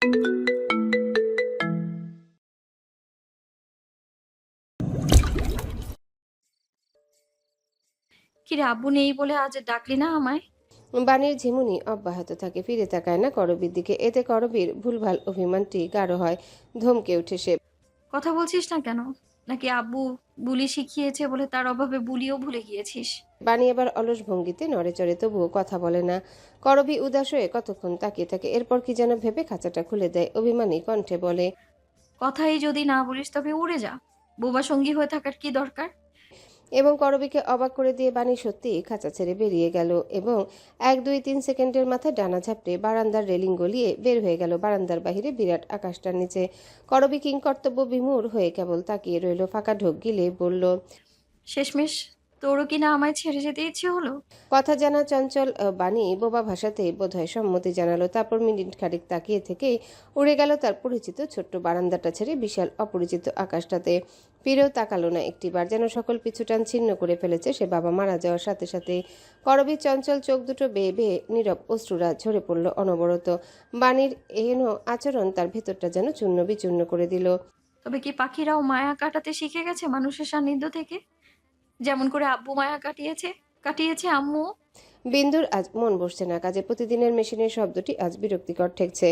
কিরে, আব্বু নেই বলে আজ ডাকলি না আমায়? বাণীর ঝিমুনি অব্যাহত থাকে, ফিরে তাকায় না করবীর দিকে। এতে করবীর ভুলভাল অভিমানটি গাঢ় হয়। ধমকে উঠে সে। কথা বলছিস না কেন? নাকি আব্বু বুলি শিখিয়েছে বলে তার অভাবে বুলিও ভুলে গিয়েছিস? বাণী এবার অলস ভঙ্গিতে নড়ে চড়ে, তবুও কথা বলে না। করবী উদাস হয়ে কতক্ষণ তাকিয়ে থাকে, এরপর কি যেন ভেবে খাঁচাটা খুলে দেয়। অভিমানী কণ্ঠে বলে। কথাই যদি না বলিস তবে উড়ে যা। বোবা সঙ্গী হয়ে থাকার কি দরকার? এবং করবীকে অবাক করে দিয়ে বাণী সত্যি খাঁচা ছেড়ে বেরিয়ে গেল এবং 1-2-3 সেকেন্ডের মাথায় ডানা ঝাপটে বারান্দার রেলিং গলিয়ে বের হয়ে গেল বারান্দার বাহিরে বিরাট আকাশটার নিচে। করবী কিংকর্তব্য বিমূঢ় হয়ে কেবল তাকিয়ে রইল, ফাঁকা ঢোক গিলে বলল। শেষমেশ তোরও কি না আমায় ছেড়ে যেতে ইচ্ছে হলো? কথা জানা চঞ্চল বাণী বোবা ভাষাতেই বোধহয় সম্মতি জানালো। তারপর মিনিট খানিক তাকিয়ে থেকেই উড়ে গেল তার পরিচিত ছোট্ট বারান্দাটা ছেড়ে বিশাল অপরিচিত আকাশটাতে। ফিরেও তাকালো না একটিবার, যেন সকল পিছুটান ছিন্ন করে ফেলেছে সে বাবা মারা যাওয়ার সাথে সাথে। করবীর চঞ্চল চোখ দুটো বেয়ে বেয়ে নীরব অশ্রুরা ঝরে পড়ল অনবরত। বাণীর এহেন আচরণ তার ভেতরটা যেন চূর্ণ বিচূর্ণ করে দিল। তবে কি পাখিরাও মায়া কাটাতে শিখে গেছে মানুষের সান্নিধ্য থেকে? যেমন করে আব্বু মায়া কাটিয়েছে কাটিয়েছে আম্মু। বিন্দুর আজ মন বসছে না কাজে। প্রতিদিনের মেশিনের শব্দটি আজ বিরক্তিকর ঠেকছে।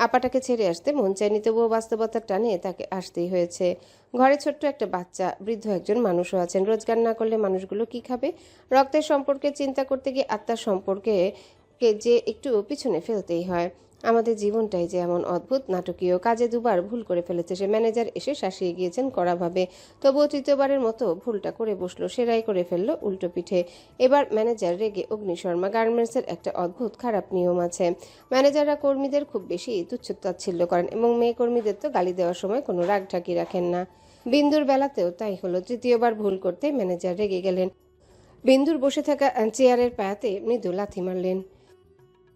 আপাটাকে ছেড়ে আসতে মন চায়নি, তবুও বাস্তবতার টানে তাকে আসতেই হয়েছে। ঘরে ছোট্ট একটা বাচ্চা, বৃদ্ধ একজন মানুষও আছেন। রোজগার না করলে মানুষগুলো কি খাবে? রক্তের সম্পর্কে চিন্তা করতে গিয়ে আত্মার সম্পর্কে যে একটু পিছনে ফেলতেই হয়। আমাদের জীবনটাই যে এমন অদ্ভুত নাটকীয়। কাজে দুবার ভুল করে ফেলেছে সে। ম্যানেজার এসে শাসিয়ে গিয়েছেন কড়াভাবে, তবুও তৃতীয়বারের মতো ভুলটা করে বসলো, সেরাই করে ফেললো উল্টো পিঠে। এবার ম্যানেজার রেগে অগ্নিশর্মা। গার্মেন্টসের একটা অদ্ভুত খারাপ নিয়ম আছে, ম্যানেজাররা কর্মীদের খুব বেশি তুচ্ছ-তাচ্ছিল্য করেন এবং মেয়ে কর্মীদের তো গালি দেওয়ার সময় কোনো রাগ ঢাকি রাখেন না। বিন্দুর বেলাতেও তাই হলো। তৃতীয়বার ভুল করতে ম্যানেজার রেগে গেলেন। বিন্দুর বসে থাকা চেয়ারের পায়াতে মৃদু লাথি মারলেন।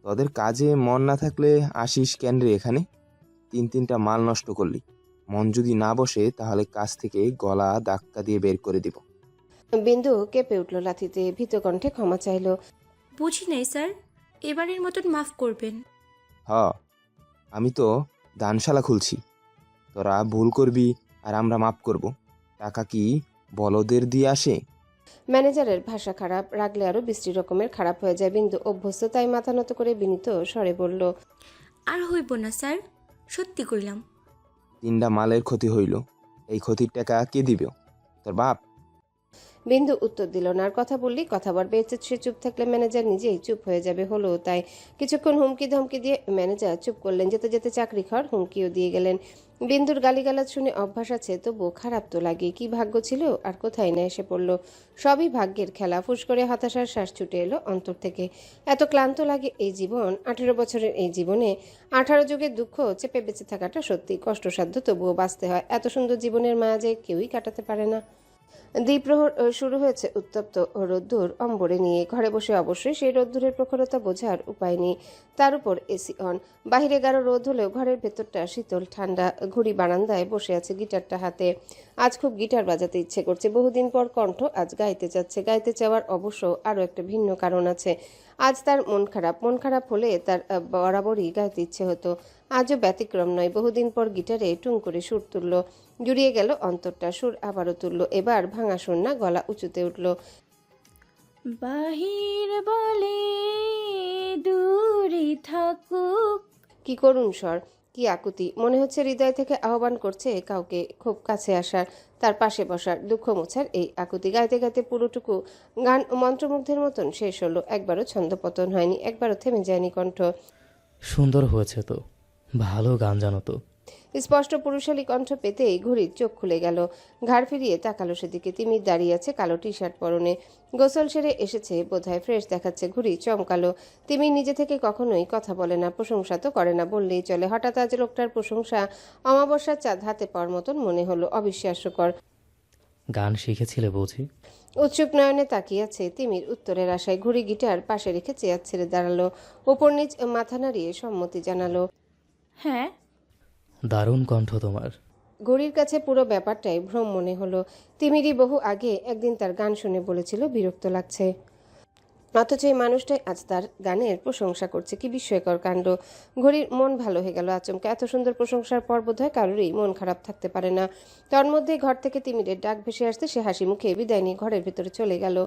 তোদের কাজে মন না থাকলে আসিস কেন রে এখানে? তিনটা মাল নষ্ট করলি। মন যদি না বসে তাহলে কাজ থেকে গলা ধাক্কা দিয়ে বের করে দিব। বিন্দু কেঁপে উঠল লাথিতে, ভীত কণ্ঠে ক্ষমা চাইল। বুঝি নাই স্যার, এবারের মতন মাফ করবেন। হ, আমি তো দানশালা খুলছি। তোরা ভুল করবি আর আমরা মাপ করব। টাকা কি বলদের দিয়ে আসে? ম্যানেজারের ভাষা খারাপ, রাগলে আরো বিশ্রী রকমের খারাপ হয়ে যায়। বিন্দু অভ্যস্ত, তাই মাথা নত করে বিনীত স্বরে বলল। আর হইব না স্যার, সত্যি কইলাম। তিনটা মালের ক্ষতি হইল, এই ক্ষতির টাকা কে দিবে? তোর বাপ? বিন্দু উত্তর দিল না। আর কথা বললেই কথা বাড়বে, এর চেয়ে সে চুপ থাকলে ম্যানেজার নিজেই চুপ হয়ে যাবে। হলো তাই। কিছুক্ষণ হুমকি ধমকি দিয়ে ম্যানেজার চুপ করলেন। যেতে যেতে চাকরি খর হুমকিও দিয়ে গেলেন। বিন্দুর গালিগালাজ শুনে অভ্যাস আছে, তবু খারাপ তো লাগে। কি ভাগ্য ছিল আর কোথায় না এসে পড়ল। সবই ভাগ্যের খেলা। ফুস করে হতাশার শ্বাস ছুটে এলো অন্তর থেকে। এত ক্লান্ত লাগে এই জীবন, 18 বছরের এই জীবনে। 18 যুগের দুঃখ চেপে বেঁচে থাকাটা সত্যি কষ্টসাধ্য, তবুও বাঁচতে হয়। এত সুন্দর জীবনের মায়া যে কেউই কাটাতে পারে না। দ্বিপ্রহর শুরু হয়েছে উত্তপ্ত রোদ্দুর অম্বরে নিয়ে। ঘরে বসে অবশ্যই সেই রোদ্দুরের প্রখরতা বোঝার উপায় নেই। তার উপর এসি অন। বাহিরে গাঢ় রোদ হলেও ঘরের ভেতরটা শীতল ঠান্ডা। ঘুড়ি বারান্দায় বসে আছে গিটারটা হাতে। আজ খুব গিটার বাজাতে ইচ্ছে করছে। বহুদিন পর কণ্ঠ আজ গাইতে চাচ্ছে। গাইতে চাওয়ার অবশ্য আরও একটা ভিন্ন কারণ আছে। আজ তার মন খারাপ। মন খারাপ হলে তার বরাবরই গাইতে ইচ্ছে হতো। আজও ব্যতিক্রম নয়। বহুদিন পর গিটারে টুং করে সুর তুলল। জুড়িয়ে গেল অন্তরটা। সুর আবারও তুলল, এবার ভাঙা সুর না, গলা উঁচুতে উঠল। বাহির বলে দূরে থাকুক। কি করুণ স্বর, কি আকুতি! মনে হচ্ছে হৃদয় থেকে আহ্বান করছে কাউকে খুব কাছে আসার, তার পাশে বসার, দুঃখ মোছার এই আকুতি। গাইতে গাইতে পুরোটুকু গান মন্ত্রমুগ্ধের মতন শেষ হলো। একবারও ছন্দপতন হয়নি, একবারও থেমে যায়নি কণ্ঠ। সুন্দর হয়েছে তো, ভালো গান জানো তো। স্পষ্ট পুরুষালী কণ্ঠ পেতেই ঘুড়ির চোখ খুলে গেল। ঘাড় ফিরিয়ে তাকালো সেদিকে। তিমির দাঁড়িয়ে আছে কালো টি শার্ট পরনে। গোসল সেরে এসেছে বোধহয়, ফ্রেশ দেখাচ্ছে। ঘুড়ি চমকালো। তিমি নিজে থেকে কখনোই কথা বলে না, প্রশংসা তো করে না বললেই চলে। হঠাৎ আজ লোকটার প্রশংসা অমাবস্যার চাঁদ হাতে পাওয়ার মতন মনে হলো। অবিশ্বাস্যকর। গান শিখেছিলে বুঝি? উৎসুক নয়নে তাকিয়ে আছে তিমির উত্তরের আশায়। ঘুড়ি গিটার পাশে রেখে চেয়ার ছেড়ে দাঁড়ালো। উপর নিচ মাথা নাড়িয়ে সম্মতি জানালো। হ্যাঁ। দারুণ কণ্ঠ তোমার। ঘড়ির কাছে পুরো ব্যাপারটাই ভ্রম মনে হলো। তিমিরই বহু আগে একদিন তার গান শুনে বলেছিল বিরক্ত লাগছে। অথচ এই মানুষটাই আজ তার গানের প্রশংসা করছে। কি বিস্ময়কর কাণ্ড। ঘড়ির মন ভালো হয়ে গেল আচমকা। এত সুন্দর প্রশংসার পর বোধহয় কারোরই মন খারাপ থাকতে পারে না। তন্মধ্যেই ঘর থেকে তিমিরের ডাক ভেসে আসতে সে হাসি মুখে বিদায় নিয়ে ঘরের ভিতরে চলে গেল।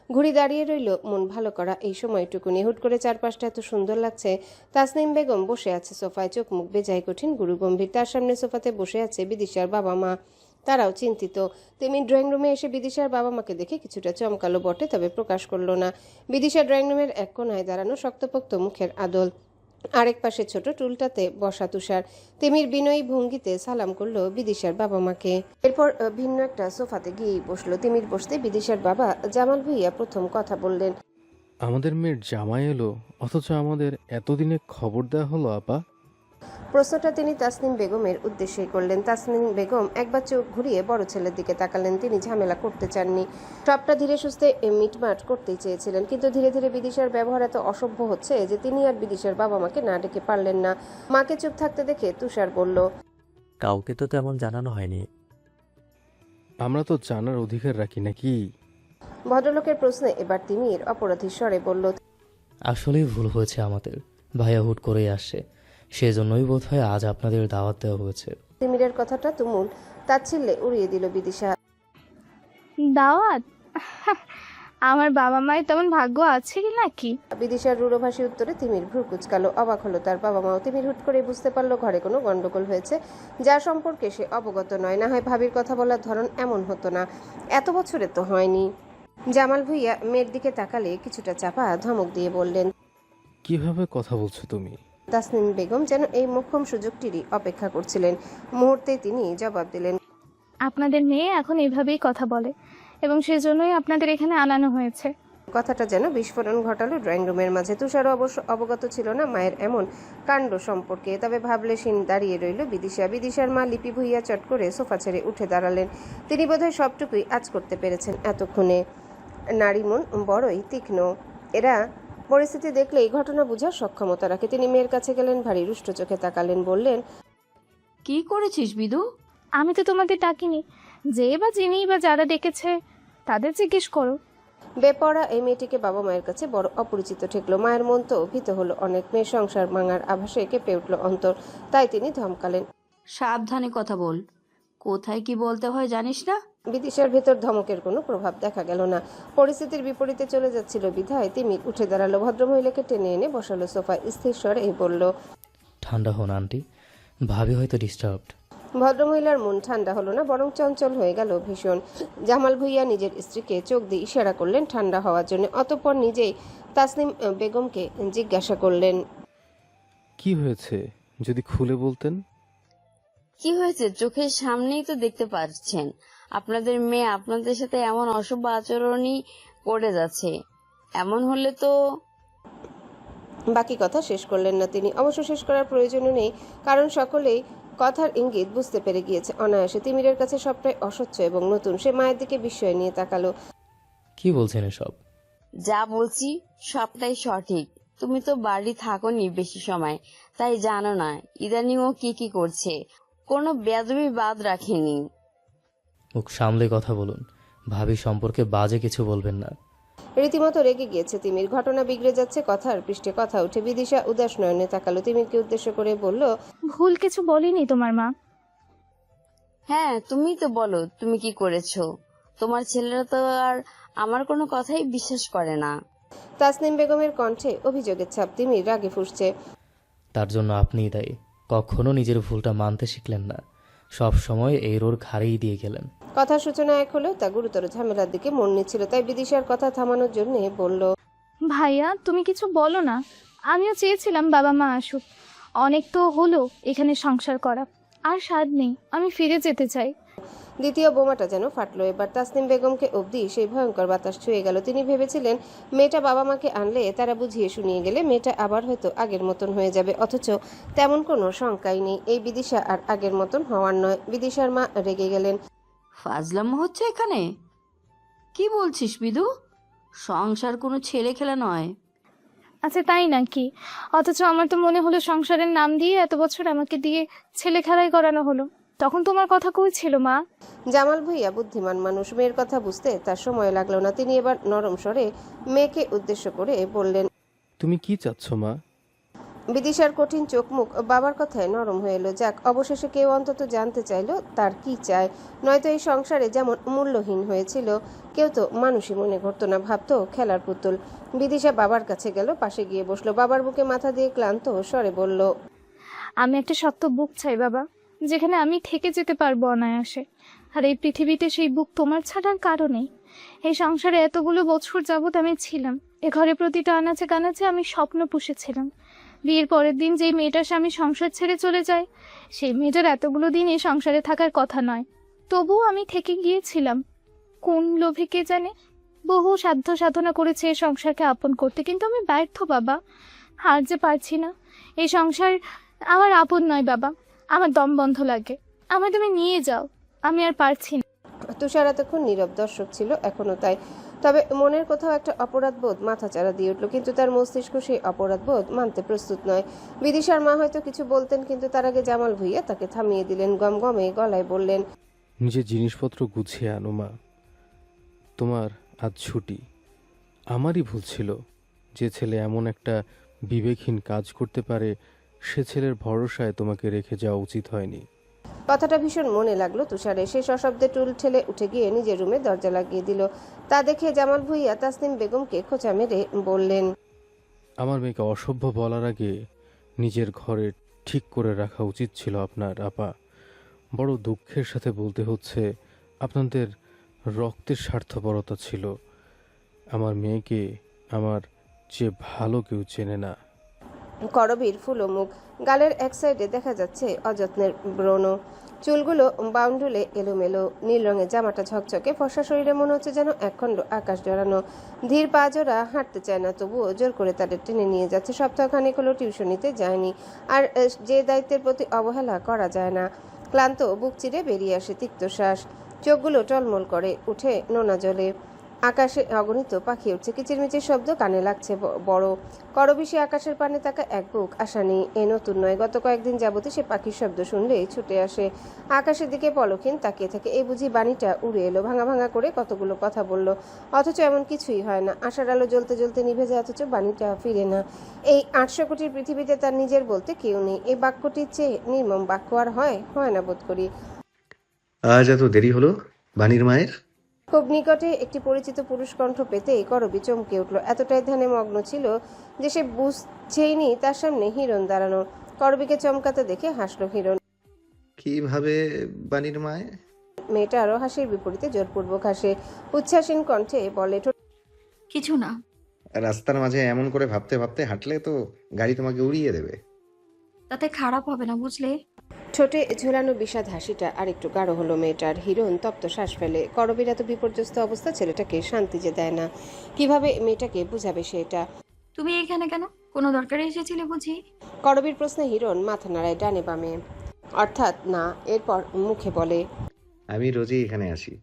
ঘড়ি দাঁড়িয়ে রইল মন ভালো করা এই সময়টুকুনি। হুট করে চারপাশটা এত সুন্দর লাগছে। তাসনিম বেগম বসে আছে সোফায়, চোখ মুখ বেজায় কঠিন, গুরু গম্ভীর। তার সামনে সোফাতে বসে আছে বিদিশার বাবা মা, তারাও চিন্তিত। তিমির ড্রয়িং রুমে এসে বিদিশার বাবা মাকে দেখে কিছুটা চমকালো বটে, তবে প্রকাশ করলো না। বিদিশা ড্রয়িং রুমের এক কোনায় দাঁড়ানো, শক্তপোক্ত মুখের আদল, আরেক পাশে ছোট টুলটাতে বসা তুষার। তিমির বিনয়ী ভঙ্গিতে সালাম করলো বিদিশার বাবা মাকে। এরপর ভিন্ন একটা সোফাতে গিয়ে বসলো। তিমির বসতে বিদিশার বাবা জামাল ভুঁইয়া প্রথম কথা বললেন। আমাদের মেয়ের জামাই এলো, অথচ আমাদের এতদিনে খবর দেওয়া হলো আপা? প্রশ্নটা তিনি তাসনিম বেগমের উদ্দেশ্যেই করলেন। তাসনিম বেগম একবার চোখ ঘুরিয়ে বড় ছেলের দিকে তাকালেন। তিনি ঝামেলা করতে চাননি, সবটা ধীরে সুস্থে মিটমাট করতেই চেয়েছিলেন। কিন্তু ধীরে ধীরে বিদিশার ব্যবহার এত অসভ্য হচ্ছে যে তিনি আর বিদিশার বাবা মাকে না ডেকে পারলেন না। মাকে চুপ থাকতে দেখে তুষার বলল, কাউকে তো তেমন জানানো হয়নি। আমরা তো জানার অধিকার রাখি নাকি? ভদ্রলোকের প্রশ্নে এবার তিমির অপরাধী স্বরে বলল, আসলেই ভুল হয়েছে আমাদের। ভাইয়া হুট করেই আসছে, সেজন্যই বোধহয় আজ আপনাদের দাওয়াত দেওয়া হয়েছে। তিমিরের কথাটা তুমুল তাচ্ছিল্যে উড়িয়ে দিল বিদিশা। দাওয়াত? আমার বাবা মায়ের তেমন ভাগ্য আছে কি নাকি? বিদিশার রূঢ়ভাষী উত্তরে তিমির ভ্রু কুচকালো। অবাক হলো তার বাবা মাও। তিমির হুট করে বুঝতে পারলো ঘরে কোনো গন্ডগোল হয়েছে, যা সম্পর্কে সে অবগত নয়। না হয় ভাবির কথা বলার ধরন এমন হতো না, এত বছরে তো হয়নি। জামাল ভুঁইয়া মেয়ের দিকে তাকালে কিছুটা চাপা ধমক দিয়ে বললেন, কিভাবে কথা বলছো তুমি? তাসনিম বেগম যেন এই মোক্ষম সুযোগটিরই অপেক্ষা করছিলেন। মুহূর্তেই তিনি জবাব দিলেন, আপনাদের মেয়ে এখন এভাবেই কথা বলে এবং সেজন্যই আপনাদের এখানে আনানো হয়েছে। কথাটা যেন বিস্ফোরণ ঘটালো ড্রয়িং রুমের মাঝে। তুষারও অবশ্য অবগত ছিল না মায়ের এমন কাণ্ড সম্পর্কে, তবে ভাবলেশীন দাঁড়িয়ে রইল বিদিশা। বিদিশার মা লিপি ভুইয়া চট করে সোফা ছেড়ে উঠে দাঁড়ালেন। তিনি বোধহয় সবটুকুই আজ করতে পেরেছেন এতক্ষণে। নারী মন বড়ই তীক্ষ্ণ, এরা পরিস্থিতি দেখলেই ঘটনা বোঝার সক্ষমতা রাখে। তিনি মেয়ের কাছে গেলেন, ভারী রুষ্ট চোখে তাকালেন, বললেন, কি করেছিস বিদু? আমি তো তোমাদের ডাকিনি, যে বা যিনি বা যারা ডেকেছে তাদের জিজ্ঞেস করো। বেপরা এই মেয়েটিকে বাবা মায়ের কাছে বড় অপরিচিত ঠেকলো। মায়ের মন তো ভীত হলো অনেক। মেয়ের সংসার ভাঙার আভাসে কেঁপে উঠল অন্তর। তাই তিনি ধমকালেন, সাবধানে কথা বল, কোথায় কি বলতে হয় জানিস না? বিদিশার ভেতর ধমকের কোনো প্রভাব দেখা গেল না। পরিস্থিতির বিপরীতে চলে যাচ্ছিল বিধায় তিনি উঠে দাঁড়ালো। ভদ্রমহিলাকে টেনে এনে বসালো সোফায়। স্থির স্বরে বলল, ঠান্ডা হন আন্টি, ভাবি হয়তো ডিস্টার্বড। ভদ্রমহিলার মন ঠান্ডা হলো না, বরং চঞ্চল হয়ে গেল ভীষণ। জামাল ভুঁইয়া নিজের স্ত্রীকে চোখ দিয়ে ইশারা করলেন ঠান্ডা হওয়ার জন্য। অতঃপর নিজেই তাসনিম বেগমকে জিজ্ঞাসা করলেন, কি হয়েছে যদি খুলে বলতেন? কি হয়েছে চোখের সামনেই তো দেখতে পাচ্ছেন, আপনাদের মেয়ে আপনাদের সাথে এমন অসভ্য আচরণই করে যাচ্ছে। এমন হলে তো। বাকি কথা শেষ করলেন না তিনি। অবশ্য শেষ করার প্রয়োজনও নেই, কারণ সকলেই কথার ইঙ্গিত বুঝতে পেরে গিয়েছে অনায়াসে। তিমিরের কাছে সবটাই অস্বচ্ছ এবং নতুন। সে মায়ের দিকে বিস্ময় নিয়ে তাকালো। কি বলছেন এসব? যা বলছি সবটাই সঠিক। তুমি তো বাড়ি থাকোনি বেশি সময়, তাই জানো না ইদানিং ও কি কি করছে। কোনো বেয়াদবি বাদ রাখেনি। মুখ সামলে কথা বলুন, ভাবি সম্পর্কে বাজে কিছু বলবেন না। রীতিমতো রেগে গিয়েছে তিমির। ঘটনা বিগড়ে যাচ্ছে, কথার পৃষ্ঠে কথা উঠে। বিদিশা উদাস নয়নে তাকালো। তিমিরকে উদ্দেশ্য করে বলল, ভুল কিছু বলিনি তোমার মা। হ্যাঁ, তুমি তো বলো তুমি কি করেছো। তোমার ছেলেরা তো আর আমার কোনো কথাই বিশ্বাস করে না। তাসনিম বেগমের কণ্ঠে অভিযোগের ছাপ। তিমির রাগে ফুঁসছে। তার জন্য আপনিই দায়ী। কখনো নিজের ভুলটা মানতে শিখলেন না, সব সময় এই রোর ঘাড়েই দিয়ে গেলেন। কথার সূচনা এক হলেও তা গুরুতর ঝামেলার দিকে মন নিচ্ছিল। তাই বিদিশার কথা থামানোর জন্য বলল, ভাইয়া তুমি কিছু বলো না। আমিও চেয়েছিলাম বাবা মা আসুক, অনেক তো হলো এখানে সংসার করা, আর স্বাদ নেই, আমি ফিরে যেতে চাই। দ্বিতীয় বোমাটা যেন ফাটলো এবার। তাসনিম বেগমকে অবধি সেই ভয়ঙ্কর বাতাস ছুঁয়ে গেল। তিনি ভেবেছিলেন মেয়েটা বাবা মাকে আনলে, তারা বুঝিয়ে শুনিয়ে গেলে মেয়েটা আবার হয়তো আগের মতন হয়ে যাবে। অথচ তেমন কোনো শঙ্কাই নেই। এই বিদিশা আর আগের মতন হওয়ার নয়। বিদিশার মা রেগে গেলেন। ফাজলামো হচ্ছে এখানে। কি বলছিস বিদু? সংসার কোনো ছেলে খেলা নয়। আচ্ছা তাই নাকি? অথচ আমার তো মনে হলো সংসারের নাম দিয়ে এত বছর আমাকে দিয়ে ছেলে খেলাই করানো হলো। তখন তোমার কথা কই ছিল মা? জামাল ভুঁইয়া বুদ্ধিমান মানুষ, মেয়ের কথা বুঝতে তার সময় লাগলো না। তিনি এবার নরম স্বরে মেয়েকে উদ্দেশ্য করে বললেন। তুমি কি চাচ্ছ মা? বিদিশার কঠিন চোখ মুখ বাবার কথায় নরম হয়ে এলো। যাক, অবশেষে কেউ অন্তত জানতে চাইলো তার কি চায়। নয়তো এই সংসারে যেমন মূল্যহীন হয়েছিল, কেউ তো মানুষই মনে করতো না, ভাবতো খেলার পুতুল। বিদিশা বাবার কাছে গেল, পাশে গিয়ে বসলো। বাবার বুকে মাথা দিয়ে ক্লান্ত স্বরে বলল। আমি একটা শক্ত বুক চাই বাবা, যেখানে আমি থেকে যেতে পারবো অনায়াসে। আর এই পৃথিবীতে সেই বুক তোমার ছাড়ার কারণেই। এই সংসারে এতগুলো বছর যাবৎ আমি ছিলাম। এ ঘরে প্রতিটা আনাচে কানাচে আমি স্বপ্ন পুষেছিলাম। বিয়ের পরের দিন যেই মেয়েটার স্বামী সংসার ছেড়ে চলে যায়, সেই মেয়েটার এতগুলো দিন এই সংসারে থাকার কথা নয়, তবুও আমি থেকে গিয়েছিলাম। কোন লোভে কে জানে, বহু সাধ্য সাধনা করেছে এই সংসারকে আপন করতে, কিন্তু আমি ব্যর্থ বাবা। আর যে পারছি না। এই সংসার আমার আপন নয় বাবা, আমার দম বন্ধ লাগে। আমায় তুমি নিয়ে যাও, আমি আর পারছি না। তুষার এতক্ষণ নীরব দর্শক ছিল, এখনো তাই। তবে মনের কোথাও একটা অপরাধবোধ মাথাচাড়া দিয়ে উঠল, কিন্তু তার মস্তিষ্ক সেই অপরাধবোধ মানতে প্রস্তুত নয়। বিদিশার মা হয়তো কিছু বলতেন, কিন্তু তার আগে জামাল ভুঁইয়া তাকে থামিয়ে দিলেন। গমগমে গলায় বললেন। নিজের জিনিসপত্র গুছিয়ে আনো মা, তোমার আজ ছুটি। আমারই ভুল ছিল। যে ছেলে এমন একটা বিবেকহীন কাজ করতে পারে, সে ছেলের ভরসায় তোমাকে রেখে যাওয়া উচিত হয়নি। কথাটা ভীষণ মনে লাগলো তুষারে। সে সশব্দে টুল ঠেলে উঠে গিয়ে নিজের রুমে দরজা লাগিয়ে দিল। তা দেখে জামাল ভুঁইয়া তাসনিম বেগমকে খোঁচা মেরে বললেন। আমার মেয়েকে অসভ্য বলার আগে নিজের ঘরে ঠিক করে রাখা উচিত ছিল আপনার আপা। বড় দুঃখের সাথে বলতে হচ্ছে, আপনাদের রক্তের স্বার্থপরতা ছিল। আমার মেয়েকে আমার চেয়ে ভালো কেউ চেনে না। করবীর ফুলো মুখ, গালের এক সাইডে দেখা যাচ্ছে অযত্নের ব্রণ, চুলগুলো বাউন্ডুলে এলোমেলো। নীল রঙের জামাটা ঝকঝকে, ফর্সা শরীরে মনে হচ্ছে যেন একখণ্ড আকাশ জড়ানো। ধীর পা জোড়া, হাঁটতে চায় না, তবুও জোর করে তাদের টেনে নিয়ে যাচ্ছে। সপ্তাহখানেক হলো টিউশনিতে যায়নি, আর যে দায়িত্বের প্রতি অবহেলা করা যায় না। ক্লান্ত বুক চিরে বেরিয়ে আসে তিক্ত শ্বাস, চোখগুলো টলমল করে উঠে নোনা জলে। আকাশে অগণিত পাখি উঠছে, কিচিরমিচির শব্দ কানে লাগছে বড়। করবিশি আকাশের পানে তাকা এক বুক আশা নেই। এ নতুন নয়, গত কয়েকদিন যাবতই সে পাখির শব্দ শুনলেই ছুটে আসে, আকাশের দিকে পলকহীন তাকিয়ে থাকে। এই বুঝি বাণীটা উড়ে এলো, ভাঙা ভাঙা করে কতগুলো কথা বলল, অথচ এমন কিছুই হয় না। আশার আলো জ্বলতে জ্বলতে নিভে যায়, অথচ বাণীটা ফিরে না। এই 800 কোটির পৃথিবীতে তার নিজের বলতে কেউ নেই। এই বাক্যটির চেয়ে নির্মম বাক্য আর হয় না বোধ করি। আজ এত দেরি হলো বাণীর মায়ের? খুব নিকটে একটি পরিচিত পুরুষ কণ্ঠ পেতেই করবি চমকে উঠল। এতটাই ধ্যানে মগ্ন ছিল যে সে বুঝছেইনি তার সামনে হিরণ দাঁড়ানো। করবিকে চমকাতে দেখে হাসলো হিরণ। কিভাবে বাণীর মায়? মেয়েটা আরো হাসির বিপরীতে জোরপূর্বক হাসে, উচ্ছ্বাসীন কণ্ঠে বলে। কিছু না। রাস্তার মাঝে এমন করে ভাবতে ভাবতে হাঁটলে তো গাড়ি তোমাকে উড়িয়ে দেবে। তাতে খারাপ হবে না, বুঝলে? ঠোঁটে ঝোলানো বিষাদ হাসিটা আরেকটু গাঢ় হলো মেয়েটার। হিরণ তপ্ত শ্বাস ফেলে। করবির এত বিপর্যস্ত অবস্থা ছেলেটাকে শান্তি যে দেয় না। কিভাবে মেয়েটাকে বুঝাবে সেটা? তুমি এখানে কেন? কোনো দরকারে এসেছিলে বুঝি? করবির প্রশ্নে হিরণ মাথা নাড়ায় ডানে বামে, অর্থাৎ না। এরপর মুখে বলে, আমি রোজই এখানে আসি।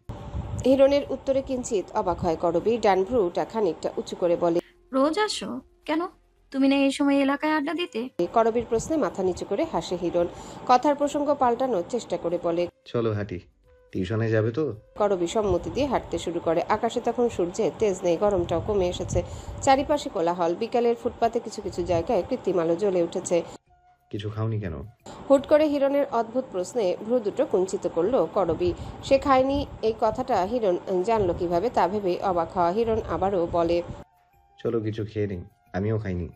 হিরণের উত্তরে কিঞ্চিত অবাক হয় করবি। ডান ভ্রুটা খানিকটা উঁচু করে বলে। রোজ আসো কেন? তুমি না এই সময় এলাকায় আড্ডা দিতে? করবির প্রশ্নে মাথা নিচু করে হাসে হিরণ। কথার প্রসঙ্গ পাল্টানোর চেষ্টা করে বলে, চলো হাঁটি, টিউশনে যাবে তো? করবি সম্মতি দিয়ে হাঁটতে শুরু করে। আকাশে তখন সূর্যের তেজ নেই, গরমটাও কমে এসেছে। চারিপাশে কোলাহল। বিকালের ফুটপাতে কিছু কিছু জায়গায় কৃত্রিম আলো জ্বলে উঠেছে। কিছু খাওনি কেন? হুট করে হিরণের অদ্ভুত প্রশ্নে ভ্রু দুটো কুঞ্চিত করলো করবি। সে খায়নি এই কথাটা হিরণ জানলো কিভাবে, তা ভেবে অবাক হওয়া। হিরণ আবারও বলে, চলো কিছু খেয়ে নিই, আমিও খাইনি।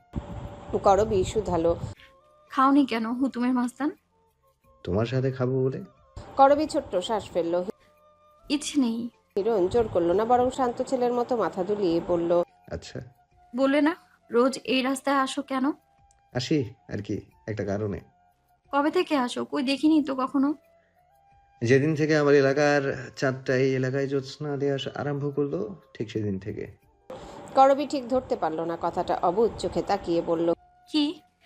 করবি শুধালো, খাওনি কেন হুতুমের মাস্তান? তোমার সাথে খাবো বলে। করবি ছোট্ট শ্বাস ফেললো। ইচ্ছে নেই। হিরণ জোর করলো না, বরং শান্ত ছেলের মতো মাথা দুলিয়ে বলল, আচ্ছা। বললে না রোজ এই রাস্তায় আসো কেন? আসি আর কি, একটা কারণে। কবে থেকে আসো? কই দেখিনি তো কখনো। যেদিন থেকে আমার এলাকার চাঁদটা এই এলাকায় জ্যোৎস্না দেওয়া আরম্ভ করলো, ঠিক সেদিন থেকে। করবি ঠিক ধরতে পারলো না কথাটা, অবুঝ চোখে তাকিয়ে বলল, কি?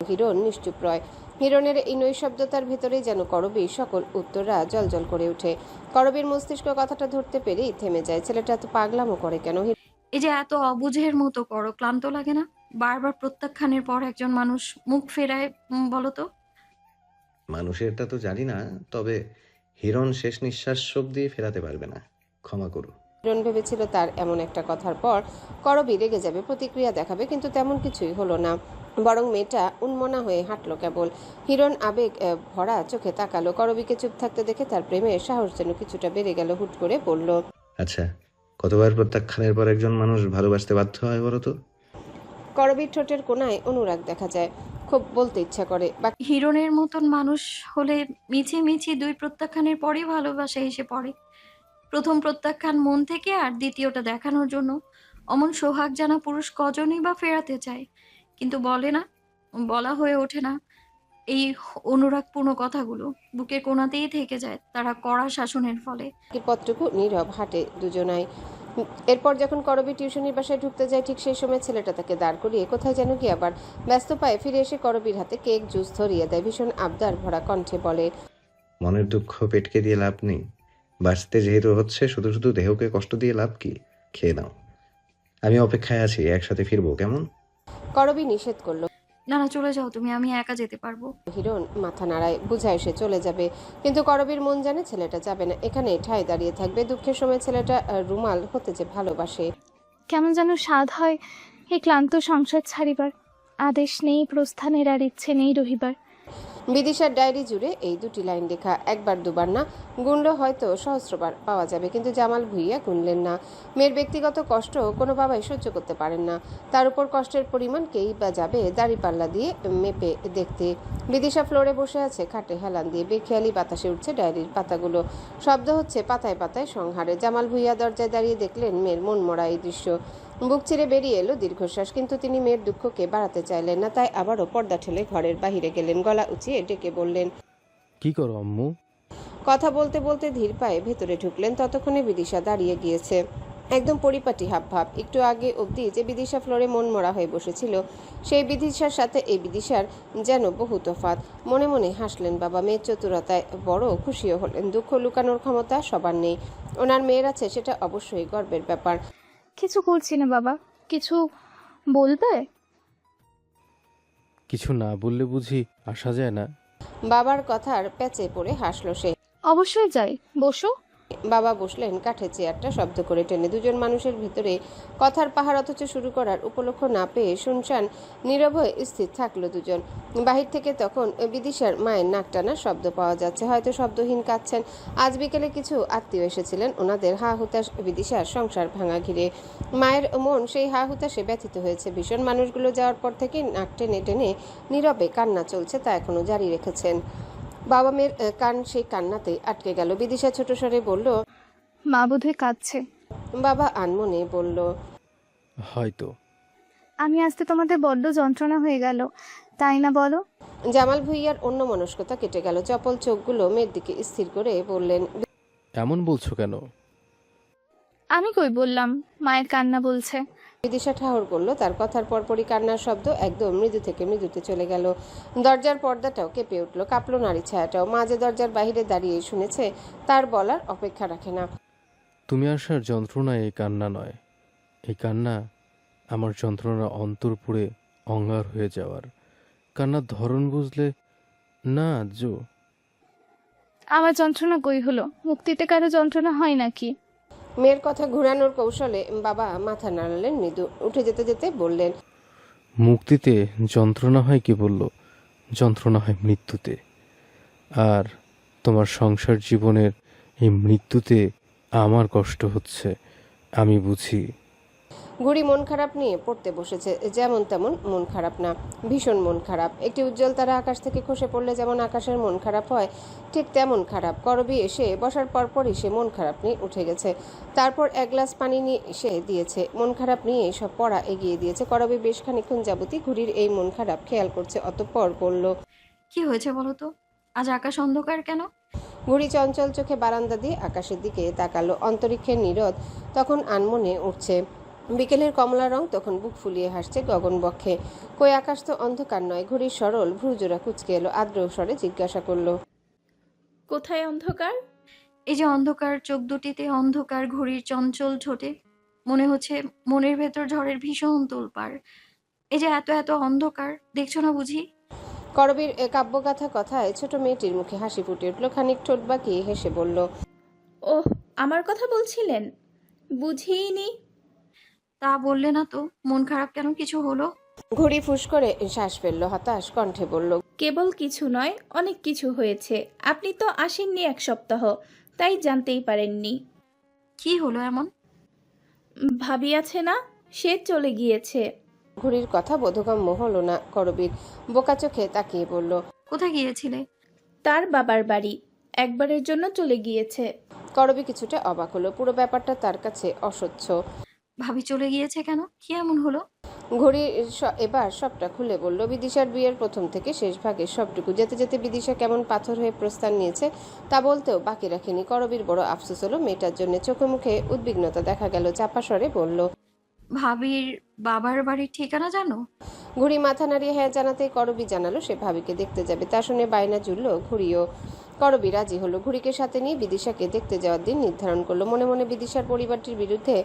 হিরণ নিশ্চুপ রয়। হিরণের এই নৈশব্দতার ভেতরেই যেন করবীর সকল উত্তররা জলজল করে ওঠে। করবীর মস্তিষ্ক কথাটা ধরতে পেরেই থেমে যায়। ছেলেটা এত পাগলামো করে কেন? এই যে এত অবুঝের মতো করো, ক্লান্ত লাগে না? বারবার প্রত্যাখ্যানের পর একজন মানুষ মুখ ফেরায় বলো তো? মানুষেরটা তো জানি না, তবে হিরণ শেষ নিঃশ্বাস অব্দি ফেরাতে পারবে না, ক্ষমা করো। হিরণ ভেবেছিল তার এমন একটা কথার পর করবি রেগে যাবে, প্রতিক্রিয়া দেখাবে, কিন্তু তেমন কিছুই হলো না। বরং মেয়েটা উন্মনা হয়ে হাঁটলো কেবল। হিরণ আবেগ ভরা চোখে তাকালো। করবিকে চুপ থাকতে দেখে তার প্রেমের সাহস যেন কিছুটা বেড়ে গেল। হুট করে বলল, আচ্ছা, কতবার প্রত্যাখ্যানের পর একজন মানুষ ভালোবাসতে বাধ্য হয় বলো তো? করবির ঠোঁটের কোণায় অনুরাগ দেখা যায়, খুব বলতে ইচ্ছা করে। হিরণের মতন মানুষ হলে মিছিমিছি 2 প্রত্যাখ্যানের পরেই ভালোবাসা এসে পড়ে। প্রথম প্রত্যাখ্যান মন থেকে, আর দ্বিতীয়টা দেখানোর জন্য। অমন সোহাগ জানা পুরুষ কজনই বা ফেরাতে চায়, কিন্তু বলে না, বলা হয়ে ওঠে না। এই অনুরাগপূর্ণ কথাগুলো বুকের কোণাতেই থেকে যায়, তারা কড়া শাসনের ফলে। বাকি পথটুকু নীরব হাঁটে দুজনাই। এরপর যখন করবি টিউশনির বাসায় ঢুকতে যায়, ঠিক সেই সময় ছেলেটা তাকে দাঁড় করিয়ে কোথায় যেন গিয়ে আবার ব্যস্ত পায়ে ফিরে এসে করবির হাতে কেক জুস ধরিয়ে দেয়। ভীষণ আবদার ভরা কণ্ঠে বলে, মনের দুঃখ পেটকে দিয়ে লাভ নেই, বাঁচতে যেহেতু হচ্ছে শুধু শুধু দেহকে কষ্ট দিয়ে লাভ কি? খেয়ে নাও, আমি অপেক্ষায় আছি, একসাথে ফিরবো, কেমন? করবি নিষেধ করলো। না না, চলে যাও তুমি, আমি একা যেতে পারবো। হিরণ মাথা নাড়ায়, বুঝায় সে চলে যাবে, কিন্তু করবির মন জানে ছেলেটা যাবে না, এখানে ঠায় দাঁড়িয়ে থাকবে। দুঃখের সময় ছেলেটা রুমাল হতে যে ভালোবাসে। কেমন যেন স্বাদ হয় এই ক্লান্ত সংসার ছাড়িবার। আদেশ নেই প্রস্থানের, আর ইচ্ছে নেই রহিবার। বিদিশার ডায়েরি জুড়ে এই দুটি লাইন লেখা। একবার দুবার না, গুনলে হয়তো সহস্রবার পাওয়া যাবে, কিন্তু জামাল ভুঁইয়া গুনলেন না। মেয়ের ব্যক্তিগত কষ্ট কোনো বাবাই সহ্য করতে পারেন না, তার উপর কষ্টের পরিমাণ কেই বা যাবে দাড়িপাল্লা দিয়ে মেপে দেখতে। বিদিশা ফ্লোরে বসে আছে, খাটে হেলান দিয়ে বেখেয়ালি বাতাসে উঠছে ডায়েরির পাতাগুলো, শব্দ হচ্ছে পাতায় পাতায় সংহারে। জামাল ভুঁইয়া দরজায় দাঁড়িয়ে দেখলেন মেয়ের মন মরা এই দৃশ্য। বুক চিরে বেরিয়ে এলো দীর্ঘশ্বাস, কিন্তু তিনি মেয়ের দুঃখকে বাড়াতে চাইলেন না, তাই আবারও পর্দা ঠেলে ঘরের বাহিরে গেলেন। গলা উঁচিয়ে ডেকে বললেন, কি করো আম্মু? কথা বলতে বলতে ধীর পায়ে ভেতরে ঢুকলেন। ততক্ষণে বিদিশা দাঁড়িয়ে গিয়েছে, একদম পরিপাটি হাবভাব। একটু আগে অবধি যে বিদিশা ফ্লোরে মন মরা হয়ে বসেছিল, সেই বিদিশার সাথে এই বিদিশার যেন বহু তফাৎ। মনে মনে হাসলেন বাবা। মেয়ের চতুরতায় বড় খুশিও হলেন। দুঃখ লুকানোর ক্ষমতা সবার নেই, ওনার মেয়ের আছে, সেটা অবশ্যই গর্বের ব্যাপার। কিছু করছি না বাবা, কিছু বলবে? কিছু না বললে বুঝি আসা যায় না? বাবার কথার প্যাচে পড়ে হাসল সে। অবশ্যই যাই, বসো। বাবা বসলেন কাঠের চেয়ারটা শব্দ করে টেনে। দুজন মানুষের ভিতরে কথার পাহাড়, অথচ শুরু করার উপলক্ষ না পেয়ে শুনশান নীরব হয়ে স্থির থাকলো দুজন। বাহির থেকে তখন বিদিশার মায়ের নাক টানার শব্দ পাওয়া যাচ্ছে, হয়তো শব্দহীন কাঁদছেন। আজ বিকেলে কিছু আত্মীয় এসেছিলেন, ওনাদের হা হুতাশ বিদিশার সংসার ভাঙা ঘিরে। মায়ের মন সেই হা হুতাশে ব্যথিত হয়েছে ভীষণ। মানুষগুলো যাওয়ার পর থেকে নাক টেনে টেনে নীরবে কান্না চলছে, তা এখনো জারি রেখেছেন। বাবা মেয়ের কান সেই কান্নাতে আটকে গেল। বিদিশা ছোট স্বরে বলল, মা বোধহয় কাঁদছে। বাবা আনমনে বলল, হয়তো। আমি আসতে তোমাদের বড্ড যন্ত্রণা হয়ে গেল, তাই না বলো? জামাল ভুঁইয়ার অন্যমনস্কতা কেটে গেল। চপল চোখগুলো মেয়ের দিকে স্থির করে বললেন, এমন বলছো কেন? আমি কই বললাম মায়ের কান্না বলছে। বিদিশা ঠাহর করলো। তার কথার পরপরই কান্নার শব্দ একদম মৃদু থেকে মৃদুতে চলে গেল। দরজার পর্দাটাও কেঁপে উঠল, কাঁপলো নারী ছায়াটাও। মা যে দরজার বাহিরে দাঁড়িয়ে শুনেছে, তার বলার অপেক্ষা রাখে না। তুমি আসার যন্ত্রণা এই কান্না নয়, এই কান্না আমার যন্ত্রণা অন্তর পুড়ে অঙ্গার হয়ে যাওয়ার। কান্নার ধরন বুঝলে না জো? আমার যন্ত্রণা কই হলো? মুক্তিতে কারো যন্ত্রণা হয় নাকি? মেয়ের কথা ঘুরানোর কৌশলে বাবা মাথা নাড়ালেন মৃদু। উঠে যেতে যেতে বললেন, মুক্তিতে যন্ত্রণা হয় কি বলল? যন্ত্রণা হয় মৃত্যুতে। আর তোমার সংসার জীবনের এই মৃত্যুতে আমার কষ্ট হচ্ছে, আমি বুঝি। ঘুড়ি মন খারাপ নিয়ে পড়তে বসেছে। যেমন তেমন মন খারাপ না, ভীষণ মন খারাপ। একটি উজ্জ্বল তারা আকাশ থেকে খসে পড়লে যেমন আকাশের মন খারাপ হয়, ঠিক তেমন খারাপ। করবি এসে বসার পরপরই সে মন খারাপ নিয়ে উঠে গেছে। তারপর এক গ্লাস পানি নিয়ে এসে দিয়েছে। মন খারাপ নিয়ে সব পড়া এগিয়ে দিয়েছে। করবি বেশ খানিক্ষণ যাবতই ঘুড়ির এই মন খারাপ খেয়াল করছে। অতঃপর বলল, কি হয়েছে বলো তো? আজ আকাশ অন্ধকার কেন? ঘুড়ি চঞ্চল চোখে বারান্দা দিয়ে আকাশের দিকে তাকালো। অন্তরিক্ষের নীরদ তখন আনমনে উঠছে। বিকেলের কমলা রং তখন বুক ফুলিয়ে হাসছে গগন বক্ষে। কই আকাশ তো অন্ধকার নয়। ঘুড়ির সরল ভ্রুজোড়া কুচকে এলো। আদ্র স্বরে জিজ্ঞাসা করলো, কোথায় অন্ধকার? এই যে অন্ধকার চোখ দুটিতে, অন্ধকার ঘড়ির চঞ্চল ঠোঁটে, মনে হচ্ছে মনের ভেতর ঝড়ের ভীষণ তোলপাড়। এই যে এত এত অন্ধকার, দেখছো না বুঝি? করবীর কাব্যগাথা কথায় ছোট মেয়েটির মুখে হাসি ফুটে উঠল, খানিক ঠোঁট বাঁকিয়ে হেসে বলল, ওহ, আমার কথা বলছিলেন? বুঝিনি। তা বললে না তো, মন খারাপ কেন, কিছু হলো? ঘুড়ি ফুস করে শ্বাস ফেলল, হতাশ কণ্ঠে বলল, কেবল কিছু নয়, অনেক কিছু হয়েছে। আপনি তো আসেননি 1 সপ্তাহ, তাই জানতেই পারেননি। কি হলো এমন? ভাবি আছে না, সে চলে গিয়েছে। ঘুড়ির কথা বোধগম্য হলো না। করবীর বোকা চোখে তাকিয়ে বলল, কোথায় গিয়েছিলে? তার বাবার বাড়ি, একবারের জন্য চলে গিয়েছে। করবী কিছুটা অবাক হলো, পুরো ব্যাপারটা তার কাছে অসহ্য। ভাবি চলে গিয়েছে কেন, কি এমন হলো? ঘড়ি এবার সবটা খুলে বলল, বিদিশার বিয়ের প্রথম থেকে শেষ ভাগের সবটুকু। যেতে যেতে বিদিশা কেমন পাথর হয়ে প্রস্থান নিয়েছে তা বলতেও বাকি রাখেনি। করবীর বড় আফসোস হলো মেয়েটার জন্য। চোখে মুখে উদ্বিগ্নতা দেখা গেল, চাপা স্বরে বলল, ভাবির বাবার বাড়ির ঠিকানা জানো? ঘুড়ি মাথা নাড়িয়ে হ্যাঁ জানাতেই করবী জানালো সে ভাবিকে দেখতে যাবে। তা শুনে বায়না জুড়ল ঘুড়িও। করবী রাজি হলো। ঘুড়িকে সাথে নিয়ে বিদিশাকে দেখতে যাওয়ার দিন নির্ধারণ করলো। মনে মনে বিদিশার পরিবারটির বিরুদ্ধে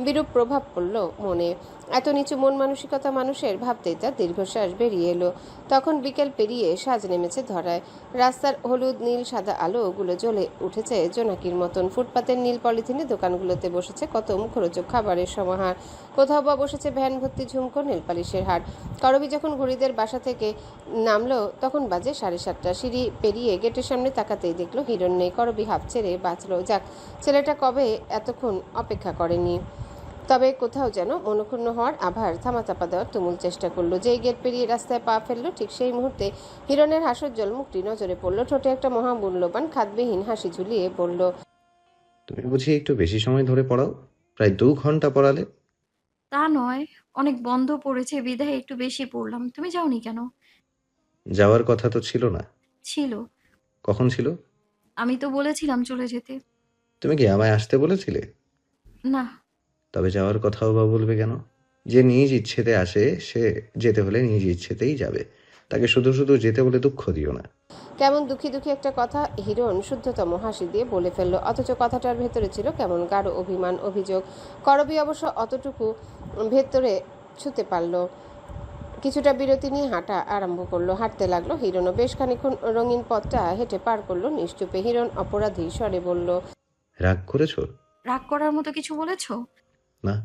বিরূপ প্রভাব পড়ল মনে। এত নিচু মন মানসিকতা মানুষের ভাবতেই তার দীর্ঘশ্বাস বেরিয়ে এলো। তখন বিকেল পেরিয়ে সাজ নেমেছে ধরায়। রাস্তার হলুদ নীল সাদা আলো ওগুলো জ্বলে উঠেছে জোনাকির মতন। ফুটপাতের নীল পলিথিনে দোকানগুলোতে বসেছে কত মুখরোচক খাবারের সমাহার। কোথাও বা বসেছে ভ্যান ভর্তি ঝুমকো, নেলপালিশের হাট। করবী যখন ঘুড়িদের বাসা থেকে নামলো তখন বাজে 7:30। সিঁড়ি পেরিয়ে গেটের সামনে তাকাতেই দেখলো হিরণ নেই। করবী হাঁপ ছেড়ে বাঁচলো। যাক, ছেলেটা কবে এতক্ষণ অপেক্ষা করেনি। তবে কোথাও যেন মনক্ষুণ্ণ হওয়ার আভার থামাচাপা দেওয়ার তুমুল চেষ্টা করলো। যেই গেট পেরিয়ে রাস্তায় পা ফেললো ঠিক সেই মুহূর্তে হিরণের হাস্যোজ্জ্বল মুখটি নজরে পড়লো। ঠোঁটে একটা মহামূল্যবান খাদ্যবিহীন হাসি ঝুলিয়ে বলল, তুমি বুঝি একটু বেশি সময় ধরে পড়াও? প্রায় 2 ঘন্টা পড়ালে। তা নয়, অনেক বন্ধ পড়েছে বিধায় একটু বেশি পড়লাম। তুমি যাওনি কেন? যাওয়ার কথা তো ছিল না। ছিল। কখন ছিল? আমি তো বলেছিলাম চলে যেতে। তুমি কি আমায় আসতে বলেছিলে? না। তবে যাওয়ার কথাও বা বলবে কেন? যে নিজ ইচ্ছেতে আসে সে যেতে হলে নিজ ইচ্ছেতেই যাবে। তাকে শুধু শুধু যেতে বলে দুঃখ দিও না। কেমন দুঃখী দুঃখী একটা কথা হিরণ শুদ্ধতম হাসি দিয়ে বলে ফেললো, অথচ কথাটার ভেতরে ছিল কেমন গাঢ় অভিমান, অভিযোগ। করবী অবশ্য অতটুকু ভেতরে ছুঁতে পারল। কিছুটা বিরতি নিয়ে হাঁটা আরম্ভ করলো। হাঁটতে লাগলো হিরণও। বেশ খানিকক্ষণ রঙিন পথটা হেঁটে পার করলো নিশ্চুপে। হিরণ অপরাধী স্বরে বলল, রাগ করেছো? রাগ করার মতো কিছু বলেছো? না।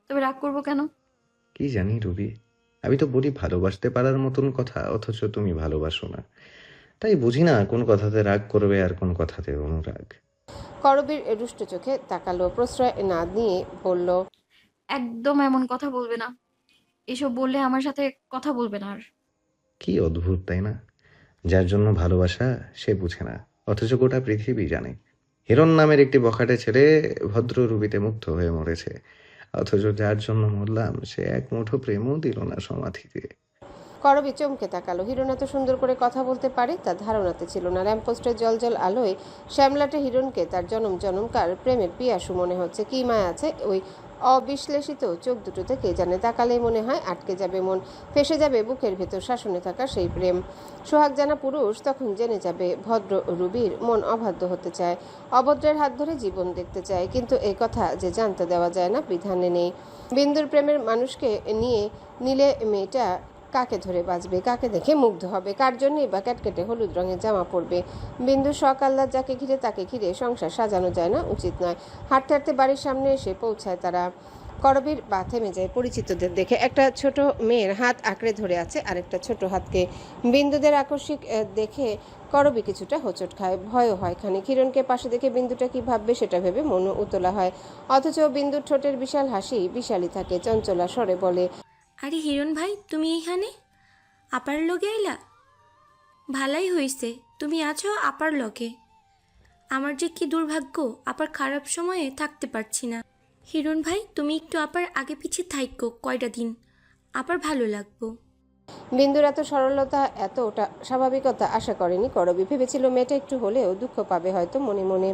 তবে রাগ করবো কেন? কি জানি রুবি, আমি তো বলি ভালোবাসতে পারার মতন কথা, অথচ তুমি ভালোবাসো না। তাই বুঝি না কোন কথাতে রাগ করবে আর কোন কথাতে অনুরাগ। করবীর রুষ্ট চোখে তাকালো, প্রশ্রয় না নিয়ে বলল, একদম এমন কথা বলবে না। এসব বললে আমার সাথে কথা বলবে না আর। কি অদ্ভুত তাই না? যার জন্য ভালোবাসা সে বুঝে না, অথচ গোটা পৃথিবী জানে। হিরণ নামের একটি বখাটে ছেলে ভদ্র রুবিতে মুগ্ধ হয়ে মরেছে, অথচ যার জন্য মরলাম সে এক মুঠো প্রেমও দিল না সমাধিতে। করবী চমকে তাকালো। হিরণ এত সুন্দর করে কথা বলতে পারে তার ধারণাতে ছিল না। ল্যাম্পপোস্টের জলজল আলোয় শ্যামলাটে হিরণকে তার জনম জনমকার প্রেমের পিয়াসু মনে হচ্ছে। কি মায়া আছে ওই অবিশ্লেষিত চোখ দুটোতে কে জানে। তাকালেই মনে হয় আটকে যাবে মন, ফেসে যাবে বুকের ভেতর শাসনে থাকা সেই প্রেম। সোহাগ জানা পুরুষ তখন জেনে যাবে ভদ্র রুবির মন অবাধ্য হতে চায়, অভদ্রের হাত ধরে জীবন দেখতে চায়। কিন্তু এই কথা যে জানতে দেওয়া যায় না বিধানে নেই। বিন্দুর প্রেমের মানুষকে নিলে মেয়েটা কাকে ধরে বাঁচবে, কাকে দেখে মুগ্ধ হবে, কার জন্যই বা ক্যাটকেটে হলুদ রঙের জামা পরবে। বিন্দু শখ আহ্লাদ যাকে ঘিরে তাকে ঘিরে সংসার সাজানো যায় না, উচিত নয়। হাঁটতে হাঁটতে বাড়ির সামনে এসে পৌঁছায় তারা। করবীর পা থেমে যায় পরিচিতদের দেখে। একটা ছোট মেয়ের হাত আঁকড়ে ধরে আছে আরেকটা ছোট হাতকে। বিন্দুদের আকস্মিক দেখে করবী কিছুটা হোঁচট খায়, ভয়ও হয় খানিক। হিরণকে পাশে দেখে বিন্দুটা কি ভাববে সেটা ভেবে মনও উতলা হয়। অথচ বিন্দুর ঠোঁটের বিশাল হাসি বিশালই থাকে। চঞ্চলা স্বরে বলে, আরে হিরণ ভাই, তুমি এইখানে আপার লগে আইলা? ভালাই হইছে তুমি আছো আপার লগে। আমার যে কি দুর্ভাগ্য, আপার খারাপ সময়ে থাকতে পারছি না। হিরণ ভাই, তুমি একটু আপার আগে পিছে থাইকো কয়টা দিন, আপার ভালো লাগবো। বিন্দুর এত সরলতা, এতটা স্বাভাবিকতা আশা করেনি করবী। ভেবেছিল মেয়েটা একটু হলেও দুঃখ পাবে হয়তো মনে মনে।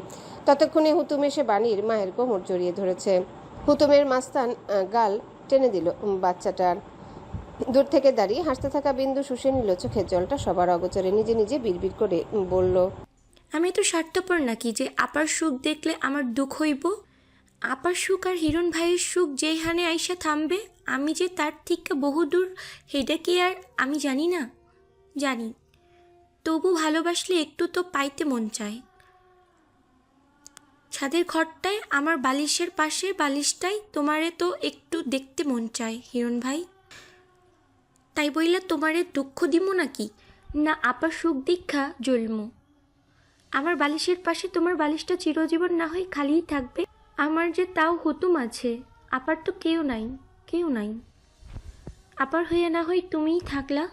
ততক্ষণে হুতুম এসে বাণীর মায়ের কোমর জড়িয়ে ধরেছে। হুতুমের মাস্তান গাল টেনে দিল বাচ্চাটার। দূর থেকে দাঁড়িয়ে হাসতে থাকা বিন্দু শুষে নিল চোখের জলটা সবার অগোচরে। নিজে নিজে বিড়বিড় করে বলল, আমি এত স্বার্থপর নাকি যে আপার সুখ দেখলে আমার দুঃখ হইব? আপার সুখ আর হিরণ ভাইয়ের সুখ যেই হানে আইসা থামবে, আমি যে তার থেকে বহুদূর, হেডা কি আর আমি জানি না? জানি, তবু ভালোবাসলে একটু তো পাইতে মন চায়। ছাদের ঘরটায় আমার বালিশের পাশে বালিশটাই তোমারে তো একটু দেখতে মন চায় হিরণ ভাই। তাই বইলা তোমারে দুঃখ দিমু নাকি, না আপার সুখ দীক্ষা জ্বলমু? আমার বালিশের পাশে তোমার বালিশটা চিরজীবন না হয় খালিই থাকবে। আমার যে তাও হুতুম আছে, আপার তো কেউ নাই, কেউ নাই। আপার হয়ে না হয় তুমিই থাকলা।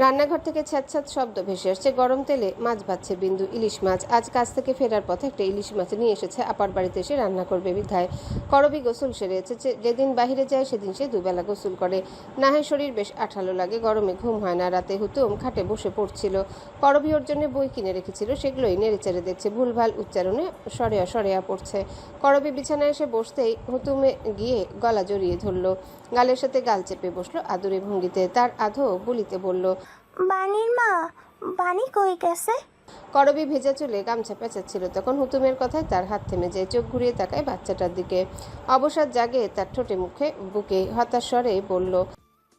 রান্নাঘর থেকে ছ্যাঁৎ শব্দ ভেসে আসছে। গরম তেলে মাছ ভাজছে বিন্দু, ইলিশ মাছ। আজ কাজ থেকে ফেরার পথে একটা ইলিশ মাছ নিয়ে এসেছে, আপার বাড়িতে এসে রান্না করবে বিধায়। করবি গোসল সেরে এসেছে। যেদিন বাহিরে যায় সেদিন সে দুবেলা গোসল করে। না হয় শরীর বেশ আঠালো লাগে, গরমে ঘুম হয় না রাতে। হুতুম খাটে বসে পড়ছিল। করবি ওর জন্য বই কিনে রেখেছিল, সেগুলোই নেড়েচেড়ে দেখছে। ভুলভাল উচ্চারণে সরেয়া সরেয়া পড়ছে। করবি বিছানায় এসে বসতেই হুতুমে গিয়ে গলা জড়িয়ে ধরল, গালের সাথে গাল চেপে বসলো আদুরে ভঙ্গিতে। তার আধো বলিতে বলল, বানির মা, বানি কই গেছে? করবি ভেজা চুলে গামছা পেঁচাচ্ছিল তখন। হুতুমের কথায় তার হাত থেমে যায়, চোখ ঘুরিয়ে তাকায় বাচ্চাটার দিকে। অবসাদ জাগে তার ঠোঁটে মুখে বুকে, হতাশ স্বরে বলল,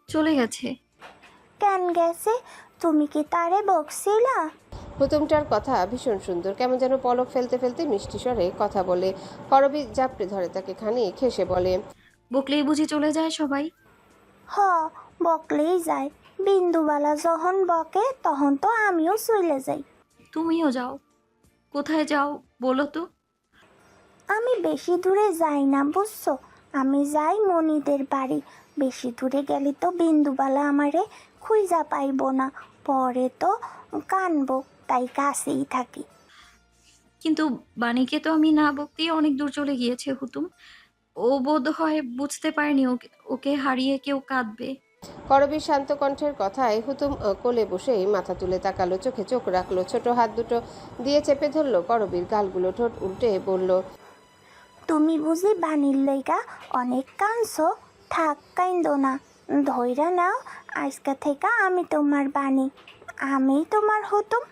চলে গেছে। কেন গেছে? তুমি কি তারে বকছিলা? হুতুমটার কথা ভীষণ সুন্দর, কেমন যেন পলক ফেলতে ফেলতে মিষ্টি স্বরে কথা বলে। করবি জাপটে ধরে তাকে খানি খেসে বলে, বকলেই বুঝি চলে যায় সবাই? হ, বকলেই যায়। বিন্দুবালা যখন বকে তখন তো আমিও চলে যাই। তুমিও যাও। কোথায় যাও বলো তো? আমি বেশি দূরে যাই না বুঝছো, আমি যাই মনিদের বাড়ি। বেশি দূরে গেলে তো বিন্দুবালা আমারে খুঁজা পাইব না, পরে তো কানবো, তাই কাছেই থাকি। কিন্তু বাণীকে তো আমি না বকতেই অনেক দূর চলে গিয়েছে হুতুম। ও বোধ হয় বুঝতে পারেনি ওকে ওকে হারিয়ে কেউ কাঁদবে। করবীর শান্ত কণ্ঠের কথায় হুতুম কোলে বসেই মাথা তুলে তাকালো, চোখে চোখ রাখলো, ছোট হাত দুটো দিয়ে চেপে ধরলো করবীর গালগুলো, ঠোঁট উল্টে বলল, তুমি বুঝি বানির লইগা অনেক কাঁদছো? থাক, কাইন্দো না, ধইরা নাও। আজকা থেকে আমি তোমার বানি, আমি তোমার হুতুম।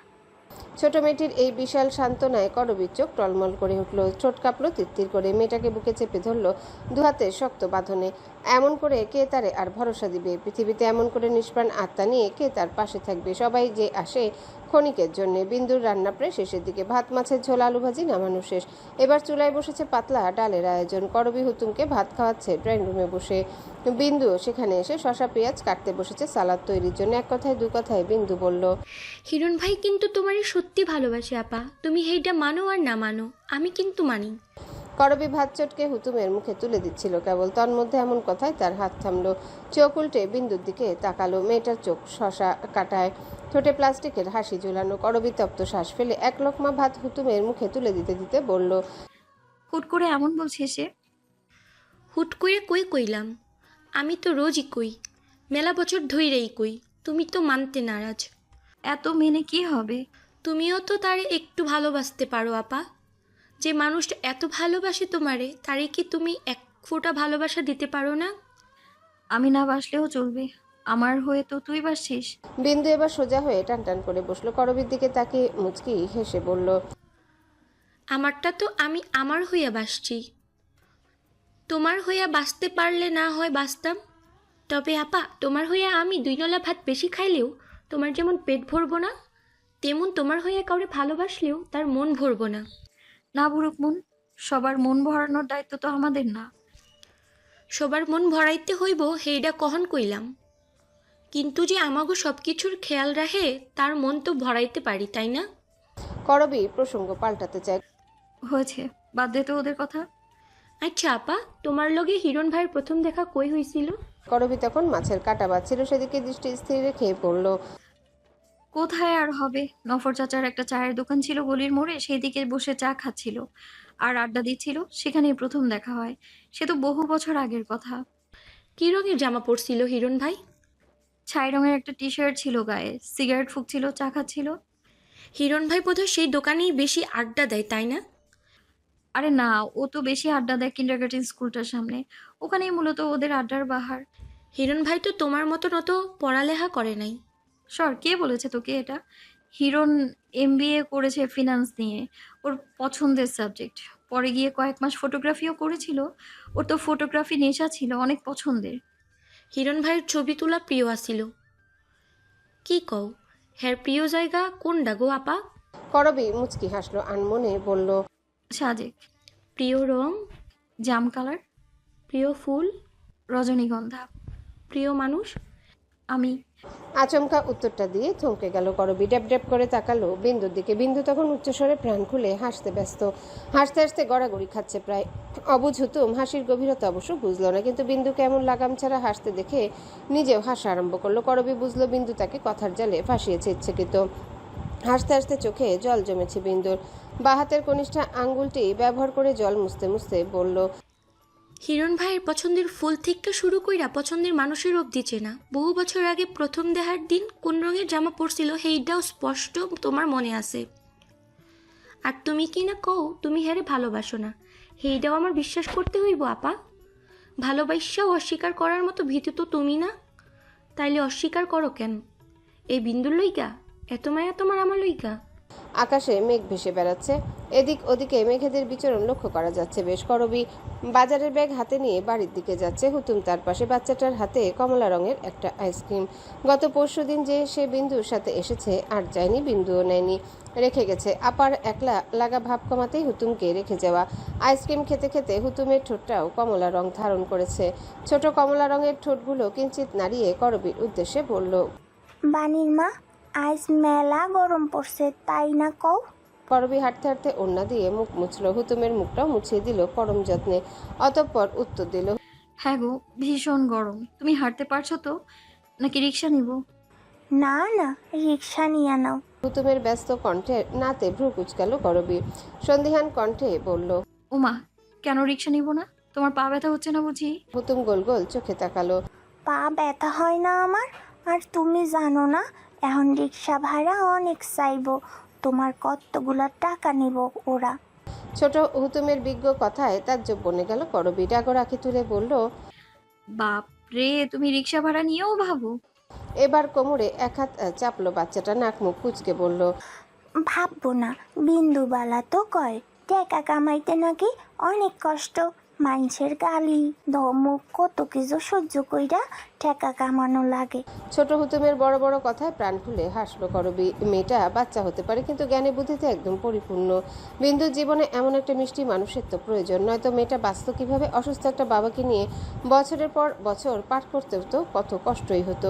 ছোট মেয়েটির এই বিশাল সান্ত্বনায় করবীর চোখ টলমল করে উঠলো, ঠোঁট কাঁপলো তিরতির করে। মেয়েটাকে বুকে চেপে ধরলো দুহাতে শক্ত বাঁধনে। এমন করে কে তারে আর ভরসা দিবে? পৃথিবীতে এমন করে নিষ্প্রাণ আত্মা নিয়ে কে তার পাশে থাকবে? সবাই যে আসে ক্ষণিকের জন্য। বিন্দুর রান্না প্রায় শেষের দিকে, ভাত মাছের ঝোল আলু ভাজি নামানো শেষ। এবার চুলায় বসেছে পাতলা ডালের আয়োজন। করবী হুতুমকে ভাত খাওয়াচ্ছে ড্রয়িং রুমে বসে। বিন্দু সেখানে এসে শশা পেঁয়াজ কাটতে বসেছে সালাদ তৈরির জন্য। এক কথায় দু কথায় বিন্দু বলল, হিরণ ভাই কিন্তু তোমারে সত্যি ভালোবাসে আপা, তুমি সেইটা মানো আর না মানো, আমি কিন্তু মানি। করবী ভাত চটকে হুতুমের মুখে তুলে দিচ্ছিল কেবল, তন্মধ্যে এমন কথায় তার হাত থামলো। চোখ উল্টে বিন্দুর দিকে তাকালো। মেয়েটার চোখ শশা কাটায়, ঠোঁটে প্লাস্টিকের হাসি ঝুলানো। করবী তপ্ত শ্বাস ফেলে এক লোকমা ভাত হুতুমের মুখে তুলে দিতে দিতে বলল, হুট করে এমন বলছে সে? হুট করে কই কইলাম, আমি তো রোজই কই, মেলা বছর ধইরেই কই, তুমি তো মানতে নারাজ। এত মেনে কি হবে? তুমিও তো তারে একটু ভালোবাসতে পারো আপা। যে মানুষটা এত ভালোবাসে তোমারে, তারে কি তুমি এক ফোঁটা ভালোবাসা দিতে পারো না? আমি না বাসলেও চলবে, আমার হয়ে তো তুই বাসছিস। বিন্দু এবার সোজা হয়ে টান টান করে বসলো। করবীর দিকে তাকিয়ে মুচকি হেসে বলল, আমারটা তো আমি আমার হইয়া বাসছি, তোমার হইয়া বাঁচতে পারলে না হয় বাঁচতাম। তবে আপা, তোমার হইয়া আমি 2 নলা ভাত বেশি খাইলেও তোমার যেমন পেট ভরবো না, তেমন তোমার হইয়া কাউরে ভালোবাসলেও তার মন ভরবো না। না ভরুক মন, সবার মন ভরানোর দায়িত্ব তো আমাদের না। সবার মন ভরাইতে হইব হেইডা কহন কইলাম, কিন্তু যে আমাগো সব কিছুর খেয়াল রাখে তার মন তো ভরাইতে পারি, তাই না? করবী প্রসঙ্গ পাল্টাতে চায়। হয়েছে, বাদ দে তো ওদের কথা। আচ্ছা আপা, তোমার লগে হিরণ ভাইয়ের প্রথম দেখা কই হইছিল? করবী তখন মাছের কাটা বাচ্ছিল, সেদিকে দৃষ্টি স্থির রেখে পড়ল, কোথায় আর হবে, নফর চাচার একটা চায়ের দোকান ছিল গলির মোড়ে, সেই দিকে বসে চা খাচ্ছিল আর আড্ডা দিচ্ছিল, সেখানেই প্রথম দেখা হয়। সে তো বহু বছর আগের কথা। কি রঙের জামা পরছিল হিরণ ভাই? ছাই রঙের একটা টি শার্ট ছিল গায়ে, সিগারেট ফুঁকছিল, চা খাচ্ছিল। হিরণ ভাই বোধহয় সেই দোকানেই বেশি আড্ডা দেয়, তাই না? আরে না, ও তো বেশি আড্ডা দেয় কিন্ডারগার্টেন স্কুলটার সামনে, ওখানেই মূলত ওদের আড্ডার বাহার। হিরণ ভাই তো তোমার মতন অত পড়ালেখা করে নাই। সর, কে বলেছে তোকে এটা? হিরণ এমবিএ করেছে ফিনান্স নিয়ে, ওর পছন্দের সাবজেক্ট। পরে গিয়ে কয়েক মাস ফটোগ্রাফিও করেছিল। ওর তো ফটোগ্রাফি নেশা ছিল, অনেক পছন্দের। হিরণ ভাইয়ের ছবি তোলা প্রিয় আসিল। কি কও, হ্যার প্রিয় জায়গা কোনডা গো আপা? করবী মুচকি হাসলো, আনমনে বলল, সাজেক। প্রিয় রং? জাম কালার। প্রিয় ফুল? রজনীগন্ধা। প্রিয় মানুষ? আমি। আচমকা উত্তরটা দিয়ে থমকে গেল করবী। ড্যাব ড্যাব করে তাকালো বিন্দুর দিকে। বিন্দু তখন উচ্চস্বরে প্রাণ খুলে হাসতে ব্যস্ত। হাসতে হাসতে গড়াগড়ি খাচ্ছে প্রায়। অবুঝ হুতুম হাসির গভীরতা অবশ্য বুঝলো না, কিন্তু বিন্দুকে এমন লাগাম ছাড়া হাসতে দেখে নিজেও হাসা আরম্ভ করলো। করবী বুঝলো বিন্দু তাকে কথার জালে ফাঁসিয়েছে ইচ্ছাকৃত। হাসতে হাসতে চোখে জল জমেছে বিন্দুর। বাঁ হাতের কনিষ্ঠা আঙ্গুলটি ব্যবহার করে জল মুছতে মুছতে বলল, হিরণ ভাইয়ের পছন্দের ফুল থেকে শুরু কইরা পছন্দের মানুষের অবধি চেনা। বহু বছর আগে প্রথম দেখার দিন কোন রঙের জামা পরছিল সেইটাও স্পষ্ট তোমার মনে আছে। আর তুমি কি না কও তুমি হ্যারে ভালোবাসো না, সেইটাও আমার বিশ্বাস করতে হইব আপা। ভালোবাসাও অস্বীকার করার মতো ভীতু তো তুমি না, তাইলে অস্বীকার করো কেন? এই বিন্দুর লইগা এত মায়া তোমার আমার লইগা? আকাশে মেঘ ভেসে বেড়াচ্ছে, এদিক ওদিকে মেঘেদের বিচরণ লক্ষ্য করা যাচ্ছে বেশ। করবী বাজারের ব্যাগ হাতে নিয়ে বাড়ির দিকে যাচ্ছে। হুতুম তার পাশে, বাচ্চাটার হাতে কমলা রঙের একটা আইসক্রিম। গত পরশুদিন যে সে বিন্দুর সাথে এসেছে আর যায়নি, বিন্দুও নেয়নি, রেখে গেছে। আপার একলা লাগা ভাব কমাতেই হুতুমকে রেখে যাওয়া। আইসক্রিম খেতে খেতে হুতুমের ঠোঁটটাও কমলা রং ধারণ করেছে। ছোট কমলা রঙের ঠোঁটগুলো কিঞ্চিত নাড়িয়ে করবীর উদ্দেশ্যে বলল, বানির মা, আইস মেলা গরম পড়ছে তাই না কও? করবী হাঁটতে হাঁটতে ওড়না দিয়ে মুখ মুছল। হুতুমের মুখটাও মুছিয়ে দিল পরম যত্নে। অতঃপর উত্তর দিল, হ্যাঁ গো, ভীষণ গরম। তুমি হাঁটতে পারছো তো, নাকি রিক্সা নিব? না না, রিক্সা নিয়ে নাও। হুতুমের ব্যস্ত কণ্ঠে নাতে ভ্রু কুচকালো করবী। সন্দিহান কণ্ঠে বলল, ওমা, কেন রিক্সা নিব না? তোমার পা ব্যথা হচ্ছে না বুঝি? হুতুম গোল গোল চোখে তাকালো। পা ব্যথা হয় না আমার? আর তুমি জানো না এখন রিক্সা ভাড়া অনেক চাইবো। তোমার কতগুলা টাকা নিব ওরা। ছোট হুতুমের বিজ্ঞ কথায় তাজ্জব বনে গেল করবী। ডাগর আঁখি তুলে বলল, বাপ রে, তুমি রিক্সা ভাড়া নিয়েও ভাবো? এবার কোমরে এক হাত চাপলো বাচ্চাটা, নাক মুখ কুচকে বলল, ভাববো না, বিন্দুবালা তো কয় টাকা কামাইতে নাকি অনেক কষ্ট। মানুষের গালি ধমক কত কিছু সহ্য কইরা টাকা কামানো লাগে। ছোট হুতুমের বড় বড় কথায় প্রাণ খুলে হাসলো করবী। মেয়েটা বাচ্চা হতে পারে, কিন্তু জ্ঞানে বুদ্ধিতে একদম পরিপূর্ণ। বিন্দুর জীবনে এমন একটা মিষ্টি মানুষের তো প্রয়োজন, নয়তো মেয়েটা বাঁচত কিভাবে? অসুস্থ একটা বাবাকে নিয়ে বছরের পর বছর পাঠ করতে হতো, কত কষ্টই হতো।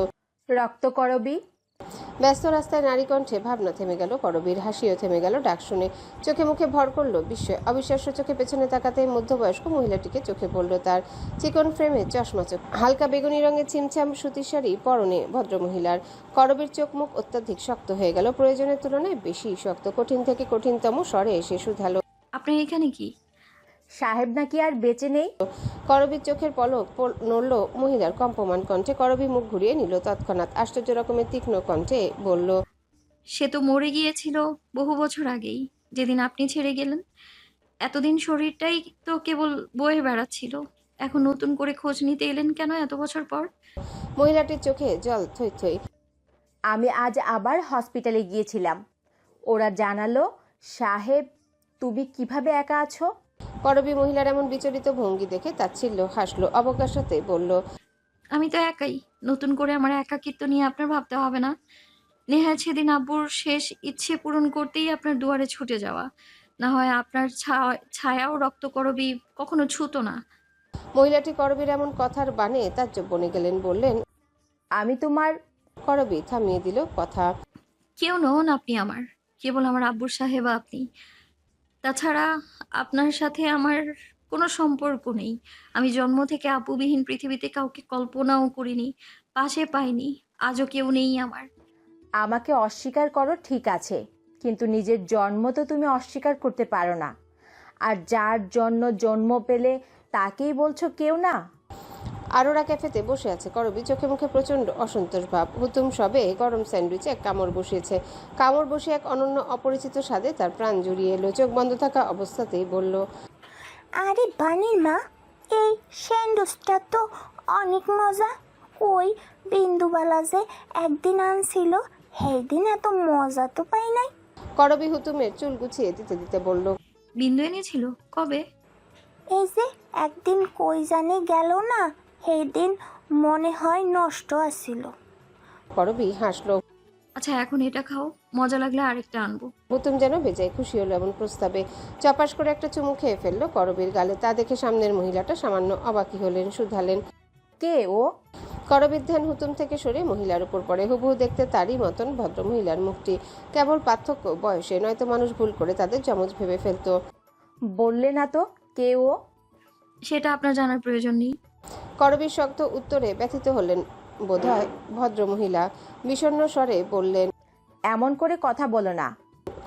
রক্ত করবি। ব্যস্ত রাস্তায় নারী কণ্ঠে ভাবনা থেমে গেল করবীর। হাসিও থেমে গেল ডাক শুনে। চোখে মুখে ভর করলো বিস্ময়। অবিশ্বাস্য চোখে পেছনে তাকাতে মধ্যবয়স্ক মহিলাটিকে চোখে পড়ল। তার চিকন ফ্রেমে চশমা চোখ, হালকা বেগুনি রঙের ছিমছাম সুতির শাড়ি পরনে ভদ্রমহিলার। করবীর চোখ মুখ অত্যাধিক শক্ত হয়ে গেল, প্রয়োজনের তুলনায় বেশি শক্ত। কঠিন থেকে কঠিনতম স্বরে এসে শুধালো, আপনার এখানে কি? সাহেব নাকি আর বেঁচে নেই? করবীর চোখের পলক নড়ল মহিলার কম্পমান কণ্ঠে। করবী মুখ ঘুরিয়ে নিল তৎক্ষণাৎ। আশ্চর্য রকমের তীক্ষ্ণ কণ্ঠে বলল, সে তো মরে গিয়েছিল বহু বছর আগেই, যেদিন আপনি ছেড়ে গেলেন। এতদিন শরীরটাই তো কেবল বয়ে বেড়াচ্ছিল, এখন নতুন করে খোঁজ নিতে এলেন কেন এত বছর পর? মহিলাটির চোখে জল থই থই। আমি আজ আবার হসপিটালে গিয়েছিলাম, ওরা জানালো সাহেব তুমি কিভাবে একা আছো। করবী মহিলার এমন বিচলিত ভঙ্গি দেখে তাচ্ছিল্য হাসলো, অবকাশ সাথে বলল, আমি তো একাই, নতুন করে আমার একাকিত্ব নিয়ে আপনার ভাবতে হবে না। নেহাত সেদিন আব্বুর শেষ ইচ্ছে পূরণ করতেই আপনার দুয়ারে ছুটে যাওয়া, না হয় আপনার ছায়াও রক্ত করবী কখনো ছুতো না। মহিলাটি করবীর এমন কথার বানে তাজ্জব বনে গেলেন, বললেন, আমি তোমার। করবী থামিয়ে দিল কথা। কেউ নন আপনি আমার, কেবল আমার আব্বুর সাহেবা আপনি। তাছাড়া আপনার সাথে আমার কোনো সম্পর্ক নেই। আমি জন্ম থেকে আব্বুবিহীন পৃথিবীতে কাউকে কল্পনাও করিনি, পাশে পাইনি, আজও কেউ নেই আমার। আমাকে অস্বীকার করো ঠিক আছে, কিন্তু নিজের জন্ম তো তুমি অস্বীকার করতে পারো না। আর যার জন্য জন্ম পেলে তাকেই বলছো কেউ না। আরোরা ক্যাফেতে বসে আছে করবী, চোখে মুখে প্রচন্ড অসন্তোষ ভাব। হুতুম সবে গরম স্যান্ডউইচে এক কামড় বসিয়েছে। কামড় বসে এক অনন্য অপরিচিত স্বাদে তার প্রাণ জুড়িয়ে এলো। চোখ বন্ধ থাকা অবস্থাতেই বলল, আরে বানির মা, এই স্যান্ডউইচটা তো অনেক মজা। কই বিন্দুবালা যে একদিন আনছিল, সেই দিন এত মজা তো পাই নাই। করবী হুতুমের চুল গুছিয়ে দিতে দিতে বলল, বিন্দু এনেছিল কবে? এই যে একদিন কই জানি গেল না, সেই দিন মনে হয় নষ্ট আছিল। করবী হাসলো। আচ্ছা এখন এটা খাও, মজা লাগলে আরেকটা আনবো। হুতুম যেন বেজায় খুশি হলো এমন প্রস্তাবে। চপাস করে একটা চুমু খেয়ে ফেললো করবীর গালে। তা দেখে সামনের মহিলাটা সামান্য অবাকি হলেন, শুধালেন, কে ও? করবীর ধ্যান হুতুম থেকে সরে মহিলার উপর পড়ে। হুবহু দেখতে তারই মতন ভদ্র মহিলার মুখটি, কেবল পার্থক্য বয়সে, নয়তো মানুষ ভুল করে তাদের যমজ ভেবে ফেলতো। বললে না তো কে ও? সেটা আপনার জানার প্রয়োজন নেই। করবীর শক্ত উত্তরে ব্যথিত হলেন বোধহয় ভদ্র মহিলা। বিষণ্ণ স্বরে বললেন, এমন করে কথা বলো না।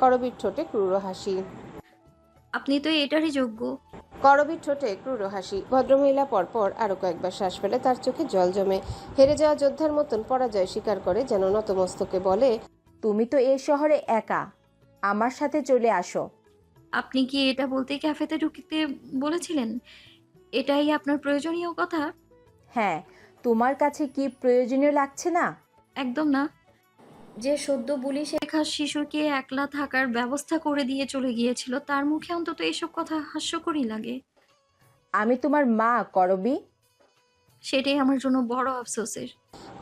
করবীর ঠোঁটে ক্রূর হাসি। আপনি তো এটারই যোগ্য। করবীর ঠোঁটে ক্রূর হাসি। ভদ্রমহিলা পরপর আরো কয়েকবার শ্বাস ফেলে, তার চোখে জল জমে। হেরে যাওয়া যোদ্ধার মতন পরাজয় স্বীকার করে, যেন নতমস্তকে বলে, তুমি তো এই শহরে একা, আমার সাথে চলে আসো। আপনি কি এটা বলতে ক্যাফেতে ঢুকতে বলেছিলেন? এটাই আপনার প্রয়োজনীয় কথা? হ্যাঁ, তোমার কাছে কি প্রয়োজনীয় লাগছে না? একদম না। যে সদ্য বুলি শেখা শিশুকে একলা থাকার ব্যবস্থা করে দিয়ে চলে গিয়েছিল, তার মুখে অন্তত এসব কথা হাস্যকরই লাগে। আমি তোমার মা করবী। সেটাই আমার জন্য বড় আফসোসের।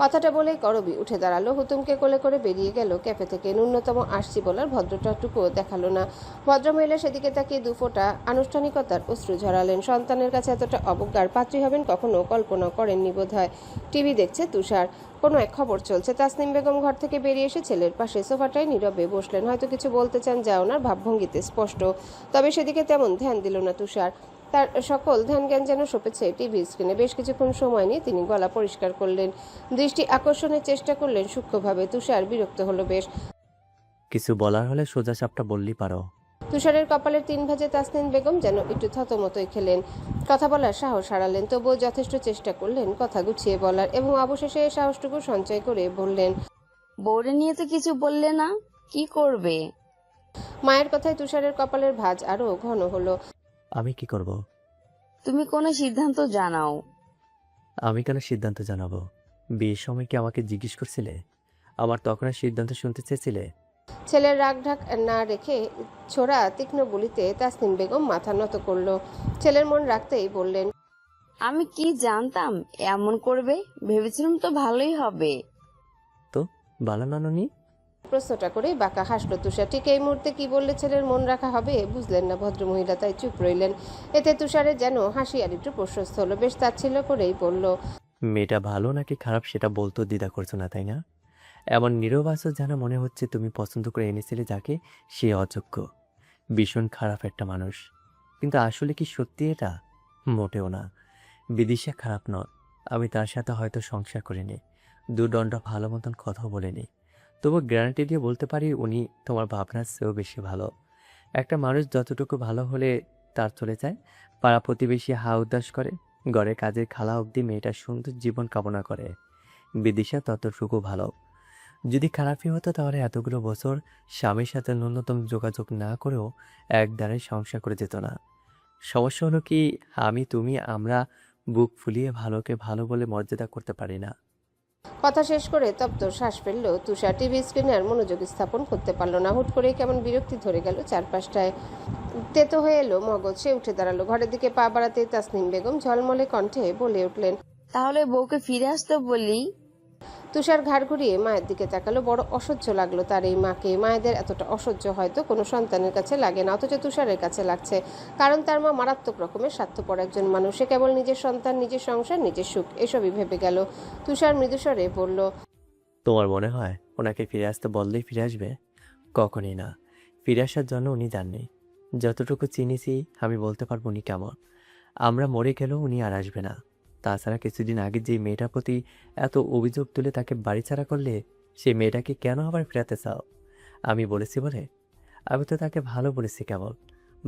কথাটা বলেই করবী উঠে দাঁড়ালো। হুতুমকে কোলে করে বেরিয়ে গেল ক্যাফে থেকে। ন্যূনতম আসছি বলার ভদ্রতাটুকুও দেখালো না। ভদ্রমহিলা সেদিকে তাকিয়ে দুফোঁটা আনুষ্ঠানিকতার অশ্রু ঝরালেন। সন্তানের কাছে এতটা অবজ্ঞার পাত্রী হবেন কখনো কল্পনা করেননি বোধহয়। টিভি দেখছে তুষার। কোনো এক খবর চলছে। তাসনিম বেগম ঘর থেকে বেরিয়ে এসে ছেলের পাশে সোফাটায় নীরবে বসলেন। হয়তো কিছু বলতে চান, যা ওনার ভাবভঙ্গিতে স্পষ্ট। তবে সেদিকে তেমন ধ্যান দিল না তুষার। তার সকল ধ্যান জ্ঞান যেন সপেছে টিভি স্ক্রিনে। বেশ কিছুক্ষণ সময় নিয়ে তিনি গলা পরিষ্কার করলেন, দৃষ্টি আকর্ষণের চেষ্টা করলেন সূক্ষ্মভাবে। তুষার বিরক্ত হলো বেশ। কিছু বলার হলে সোজা সাপটা বললি পারো। তুষারের কপালের 3 ভাঁজে তাসনিম বেগম যেন একটু থতমতই খেলেন। কথা বলার সাহস হারালেন, তবুও যথেষ্ট চেষ্টা করলেন কথা গুছিয়ে বলার, এবং অবশেষে সাহসটুকু সঞ্চয় করে বললেন, বউরে নিয়ে তো কিছু বললে না, কি করবে? মায়ের কথায় তুষারের কপালের ভাঁজ আরো ঘন হলো। আমি কি করব? তুমি কোনো সিদ্ধান্ত জানাও। আমি কেন সিদ্ধান্ত জানাবো? বিয়ের সময় কি আমাকে জিজ্ঞেস করছিলে? আমার তখন আর সিদ্ধান্ত শুনতে চেয়েছিলে? ছেলের রাগ ঢাক না রেখে ছোড়া তীক্ষ্ণ বলিতে তাসনিম বেগম মাথা নত করল। ছেলের মন রাখতেই বললেন, আমি কি জানতাম এমন করবে? ভেবেছিলাম তো ভালোই হবে। তো বানানো নি? প্রশ্নটা করেই বাঁকা হাসলো তুষার। ঠিক এই মুহূর্তে কি বললে ছেলের মন রাখা হবে বুঝলেন না ভদ্রমহিলা, তাই চুপ রইলেন। এতে তুষারের যেন হাসি আর একটু প্রশস্ত হলো। বেশ তাচ্ছিল্য করেই বলল, মেয়েটা ভালো নাকি খারাপ সেটা বলতেও দ্বিধা করছো না, তাই না? এমন নীরব আছো যেন মনে হচ্ছে তুমি পছন্দ করে এনেছিলে যাকে, সে অযোগ্য, ভীষণ খারাপ একটা মানুষ। কিন্তু আসলে কি সত্যি এটা? মোটেও না। বিদিশা খারাপ নয়। আমি তার সাথে হয়তো সংসার করিনি, দুদণ্ড ভালো মতন কথাও বলিনি, তবু গ্যারান্টি দিয়ে বলতে পারি উনি তোমার ভাবনার চেয়েও বেশি ভালো। একটা মানুষ যতটুকু ভালো হলে তার চলে যায়, পাড়া প্রতিবেশী হা উদ্দাস করে, ঘরে কাজের খালা অবধি মেয়েটার সুন্দর জীবন কামনা করে। বিদিশা ততটুকু ভালো। যদি খারাপই হতো তাহলে এতগুলো বছর স্বামীর সাথে ন্যূনতম যোগাযোগ না করেও এক দ্বারে সংসার করে যেত না। সমস্যা হলো কি, আমরা বুক ফুলিয়ে ভালোকে ভালো বলে মর্যাদা করতে পারি না। কথা শেষ করে তপ্ত শ্বাস ফেলল তুষার। টিভি স্ক্রিনে আর মনোযোগ স্থাপন করতে পারল না। হুট করে কেমন বিরক্তি ধরে গেল চারপাশটায়। তেতো হয়ে এলো মগজ। সে উঠে দাঁড়ালো। ঘরের দিকে পা বাড়াতে তাসনিম বেগম ঝলমলে কণ্ঠে বলে উঠলেন, তাহলে বউকে ফিরে আসতে বলি। তুষার ঘাড় ঘুরিয়ে মায়ের দিকে তাকালো। বড় অসহ্য লাগলো তার এই মাকে। মায়েদের এতটা অসহ্য হয়তো কোনো সন্তানের কাছে লাগে না, অথচ তুষারের কাছে লাগছে। কারণ তার মা মারাত্মক রকমের স্বার্থপর একজন মানুষ। সে কেবল নিজের সন্তান, নিজের সংসার, নিজের সুখ এসবই ভেবে গেল। তুষার মৃদুস্বরে বলল, তোমার মনে হয় ওনাকে ফিরে আসতে বললেই ফিরে আসবে? কখনই না। ফিরে আসার জন্য উনি যাননি। যতটুকু চিনেছি আমি বলতে পারবো উনি কেমন। আমরা মরে গেলেও উনি আর আসবে না। তাছাড়া কিছুদিন আগে যে মেয়েটার প্রতি এত অভিযোগ তুলে তাকে বাড়ি ছাড়া করলে, সেই মেয়েটাকে কেন আবার ফেরাতে চাও? আমি বলেছি বলে? আমি তো তাকে ভালো বলেছি কেবল।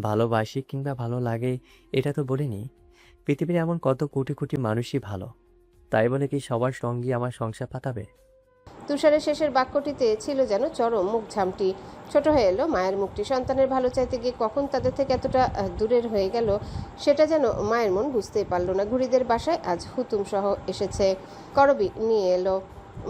ভালোবাসি কিংবা ভালো লাগে এটা তো বলিনি। পৃথিবীর এমন কত কোটি কোটি মানুষই ভালো, তাই বলে কি সবার সঙ্গী আমার সংসার পাতাবে? তুষারের শেষের বাক্যটিতে ছিল যেন চরম মুখ ঝামটি। ছোট হয়ে এলো মায়ের মুখটি। সন্তানের ভালো চাইতে গিয়ে কখন তাদের থেকে এতটা দূরের হয়ে গেল সেটা যেন মায়ের মন বুঝতেই পারল না। ঘুরিদের বাসায় আজ হুতুম সহ এসেছে। করবী নিয়ে এলো।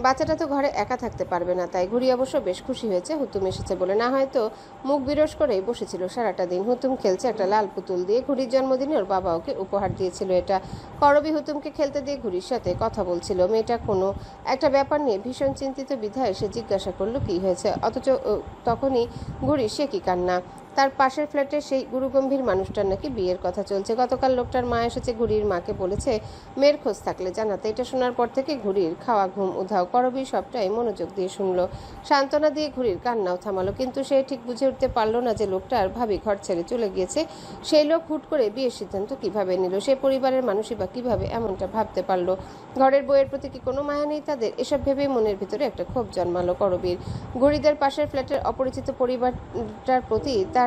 বাচ্চাটা তো ঘরে একা থাকতে পারবে না, তাই ঘুড়ি অবশ্য বেশ খুশি হয়েছে হুতুম এসেছে বলে, না হয়তো মুখ বিরস করেই বসেছিল সারাটা দিন। হুতুম খেলছে একটা লাল পুতুল দিয়ে, ঘুড়ির জন্মদিনে ওর বাবা ওকে উপহার দিয়েছিল এটা। করবী হুতুমকে খেলতে দিয়ে ঘুড়ির সাথে কথা বলছিল। মেয়েটা কোনো একটা ব্যাপার নিয়ে ভীষণ চিন্তিত বিধায় সে জিজ্ঞাসা করলো কি হয়েছে, অথচ তখনই ঘুড়ির সে কি কান্না। তার পাশের ফ্ল্যাটে সেই গুরুগম্ভীর মানুষটার নাকি বিয়ের কথা চলছে। গতকাল লোকটার মা এসেছে, ঘুড়ির মাকে বলেছে মেয়ের খোঁজ থাকলে জানাতে। এটা শোনার পর থেকে ঘুড়ির খাওয়া ঘুম উধাও। করবী সবটাই মনোযোগ দিয়ে শুনলো, সান্ত্বনা দিয়ে ঘুড়ির কান্নাও থামালো। কিন্তু সে ঠিক বুঝে উঠতে পারলো না যে লোকটার ভাবি ঘর ছেড়ে চলে গিয়েছে। সেই লোক হুট করে বিয়ের সিদ্ধান্ত কিভাবে নিল, সে পরিবারের মানুষই বা কিভাবে এমনটা ভাবতে পারলো। ঘরের বইয়ের প্রতি কি কোনো মায়া নেই তাদের? এসব ভেবেই মনের ভিতরে একটা ক্ষোভ জন্মালো করবীর। ঘুড়িদের পাশের ফ্ল্যাটের অপরিচিত পরিবারটার প্রতি তার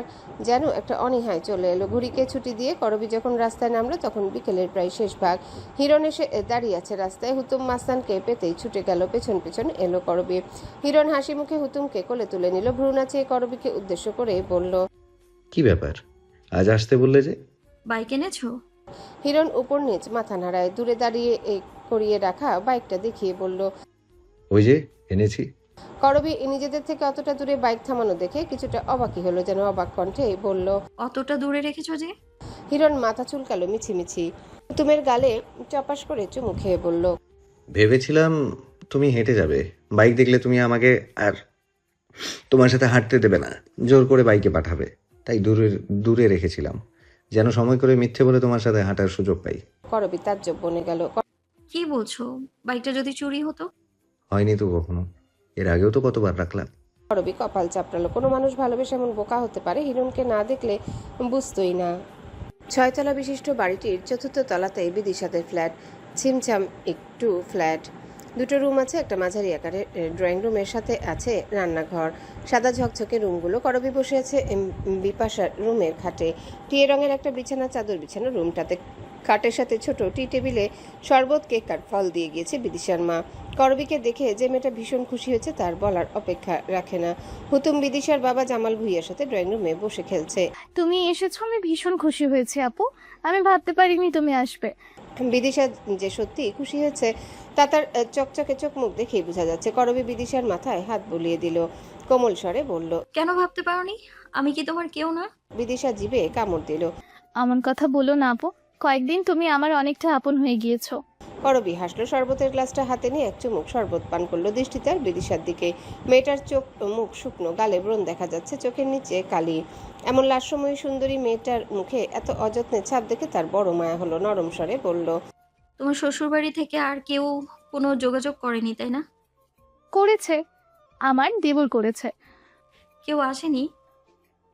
যেন একটা অনীহায় চলে এলো। ঘুড়িকে ছুটি দিয়ে করবী যখন রাস্তায় নামলো তখন বিকেলের প্রায় শেষ ভাগ। হিরণ এসে দাঁড়িয়ে আছে রাস্তায়। হুতুম মাস্তানকে পেতেই ছুটে গেল, পেছন পেছন এলো করবী। হিরণ হাসি মুখে হুতুমকে কোলে তুলে নিল, ভ্রু নাচিয়ে করবীকে উদ্দেশ্য করে বলল, কি ব্যাপার, আজ আসতে বললে যে? বাইক এনেছো? হিরণ উপর নিচ মাথা নাড়ায়, দূরে দাঁড়িয়ে করিয়ে রাখা বাইকটা দেখিয়ে বলল, ওই যে এনেছি। করবী নিজেদের থেকে অতটা দূরে বাইক থামানো দেখে কিছুটা অবাকই হলো, যেন অবাক কণ্ঠে বলল, অতটা দূরে রেখেছো যে? হিরণ মাথা চুলকালো মিছিমিছি। হুতুমের গালে চপাস করে চুমু খেয়ে বলল, ভেবেছিলাম তুমি হেঁটে যাবে, বাইক দেখলে তুমি আমাকে আর তোমার সাথে হাঁটতে দেবে না, জোর করে বাইকে পাঠাবে, তাই দূরে দূরে রেখেছিলাম, যেন সময় করে মিথ্যে বলে তোমার সাথে হাঁটার সুযোগ পাই। করবী তাজ্জব বনে গেল। কি বলছো? বাইকটা যদি চুরি হতো? হয়নি তো কখনো, এর আগেও তো কতবার রাখলাম। করবী কপাল চাপড়ালো। কোনো মানুষ ভালোবেসে এমন বোকা হতে পারে? হিরণকে না দেখলে বুঝতোই না। 6 তলা বিশিষ্ট বাড়িটির 4র্থ তলাতেই বিদিশাদের ফ্ল্যাট। ছিমছাম একটু ফ্ল্যাট, 2টো রুম আছে, একটা মাঝারি আকারের ড্রয়িং রুমের সাথে আছে রান্নাঘর। সাদা ঝকঝকে রুমগুলো। করবী বসে আছে বিপাশার রুমের খাটে। টিয়ে রঙের একটা বিছানা চাদর বিছানো রুমটাতে। খাটের সাথে ছোট টি টেবিলে শরবত, কেক আর ফল দিয়ে গিয়েছে বিদিশার মা। করবীকে দেখে যে মেয়েটা ভীষণ খুশি হয়েছে তার বলার অপেক্ষা রাখে না। হুতুম বিদিশার বাবা জামাল ভুইয়ার সাথে ড্রয়িং রুমে বসে খেলছে। তুমি এসেছো, আমি ভীষণ খুশি হয়েছি আপু। আমি ভাবতে পারিনি তুমি আসবে। বিদিশা যে সত্যি খুশি হয়েছে তা তার চকচকে চোখ মুখ দেখেই বোঝা যাচ্ছে। করবী বিদিশার মাথায় হাত বুলিয়ে দিল, কোমল স্বরে বলল, কেন ভাবতে পারোনি? আমি কি তোমার কেউ না? বিদিশা জিভে কামড় দিল। এমন কথা বলো না আপু, কয়েকদিন তুমি আমার অনেকটা আপন হয়ে গিয়েছো। করবী হাসলো, শরবতের গ্লাসটা হাতে নিয়ে এক চুমুক শরবত পান করলো। দৃষ্টি তার বিদিশার দিকে। মেয়েটার চোখ মুখ শুকনো, গালে ব্রণ দেখা যাচ্ছে, চোখের নিচে কালি। এমন লাস্যময়ী সুন্দরী মেয়েটার মুখে এত অযত্নের ছাপ দেখে তার বড় মায়া হলো। নরম স্বরে বলল, তোমার শ্বশুরবাড়ি থেকে আর কেউ কোনো যোগাযোগ করেনি তাই না? করেছে, আমার দেবর করেছে। কেউ আসেনি?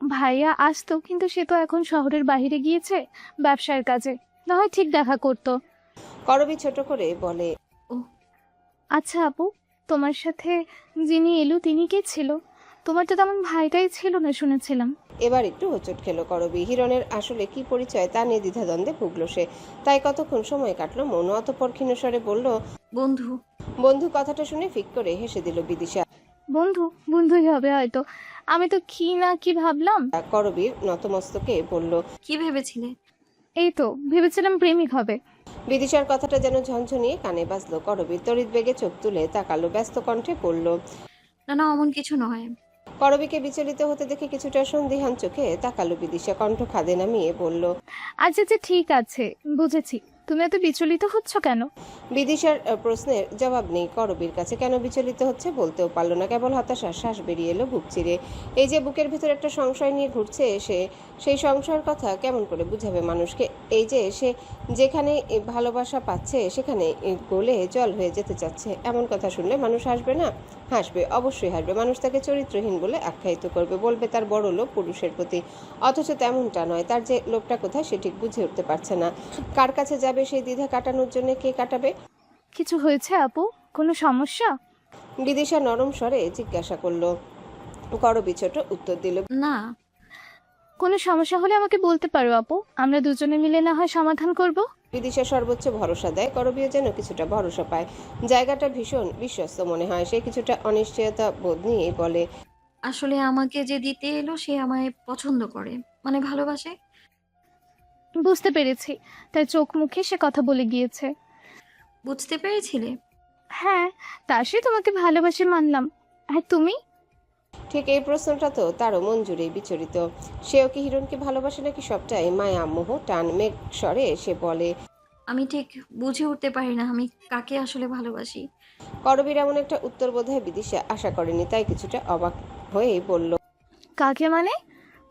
ভাইয়া আসতো, কিন্তু সে তো এখন শহরের বাইরে গিয়েছে ব্যবসার কাজে, না হয় ঠিক দেখা করতো। করবী ছোট করে বলে, আচ্ছা আপু, তোমার সাথে যিনি এলো তিনি কে ছিল? তোমার তো তেমন ভাইটাই ছিল না শুনেছিলাম। এবার একটু হোঁচট খেলো করবী। হিরণের আসলে কি পরিচয় তা নিয়ে দ্বিধাদ্বন্দ্বে ভুগলো সে। তাই কতক্ষণ সময় কাটলো মৌন। অতঃপর ক্ষীণস্বরে বলল, বন্ধু। বন্ধু কথাটা শুনে ফিক করে হেসে দিল বিদিশা। বন্ধু? বন্ধুই হবে হয়তো, আমি তো কি না কি ভাবলাম। করবীর নতমস্তকে বলল, কি ভেবেছিলে? এই তো ভেবেছিলাম প্রেমিক হবে। বিদিশার কথাটা যেন ঝনঝনিয়ে কানে বাজলো। করবীর তড়িৎ বেগে চোখ তুলে তাকালো, ব্যস্ত কণ্ঠে বলল, না না, অমন কিছু নয়। করবীকে বিচলিত হতে দেখে কিছুটা সন্দিহান চোখে তাকালো বিদিশা। কণ্ঠ খাদে নামিয়ে বলল, আচ্ছা আচ্ছা ঠিক আছে, বুঝেছি। তুমি এত বিচলিত হচ্ছ কেন? বিদিশার প্রশ্নের জবাব নেই করবীর কাছে। কেন বিচলিত হচ্ছে বলতেও পারলো না, কেবল হতাশার শ্বাস বেরিয়ে এলো বুক চিরে। এই যে বুকের ভিতর একটা সংশয় নিয়ে ঘুরছে সে, সেই সংশয়ের কথা কেমন করে বুঝাবে মানুষকে? এই যে সে যেখানে ভালোবাসা পাচ্ছে সেখানে গলে জল হয়ে যেতে চাচ্ছে, এমন কথা শুনলে মানুষ হাসবে না? হাসবে, অবশ্যই হাসবে। মানুষ তাকে চরিত্রহীন বলে আখ্যায়িত করবে, বলবে তার বড় লোভ পুরুষের প্রতি। অথচ তেমনটা নয়। তার যে লোভটা কোথায় সে ঠিক বুঝে উঠতে পারছে না। কার কাছে যাবে সেই দ্বিধা কাটানোর জন্য? কে কাটাবে? কিছু হয়েছে আপু? কোনো সমস্যা? বিদিশা নরম স্বরে জিজ্ঞাসা করলো। করবী ছোট উত্তর দিল, না। কোনো সমস্যা হলে আমাকে বলতে পারো আপু, আমরা দুজনে মিলে না হয় সমাধান করব। বিদিশা সর্বোচ্চ ভরসা দেয়। করবীও যেন কিছুটা ভরসা পায়। জায়গাটা ভীষণ বিশ্বস্ত মনে হয়। সে কিছুটা অনিশ্চয়তা বোধ নিয়ে বলে, আসলে আমাকে যে দিতে এলো সে আমায় পছন্দ করে, মানে ভালোবাসে। বুঝতে পেরেছি, তাই চোখ মুখে সে কথা বলে গিয়েছে। বুঝতে পেরেছিলে? হ্যাঁ, তা সে তোমাকে ভালোবাসে মানলাম। আর তুমি? ঠিক এই প্রশ্নটা তো তারও মন জুড়েই বিচরিত। সেও কি হিরণকে ভালোবাসে নাকি সবটাই মায়া মোহ টান? মেঘ স্বরে সে বলে। আমি ঠিক বুঝে উঠতে পারি না আমি কাকে আসলে ভালোবাসি। করবীর এমন একটা উত্তর বোধহয় বিদিশা আশা করেনি, তাই কিছুটা অবাক হয়েই বলল। কাকে মানে?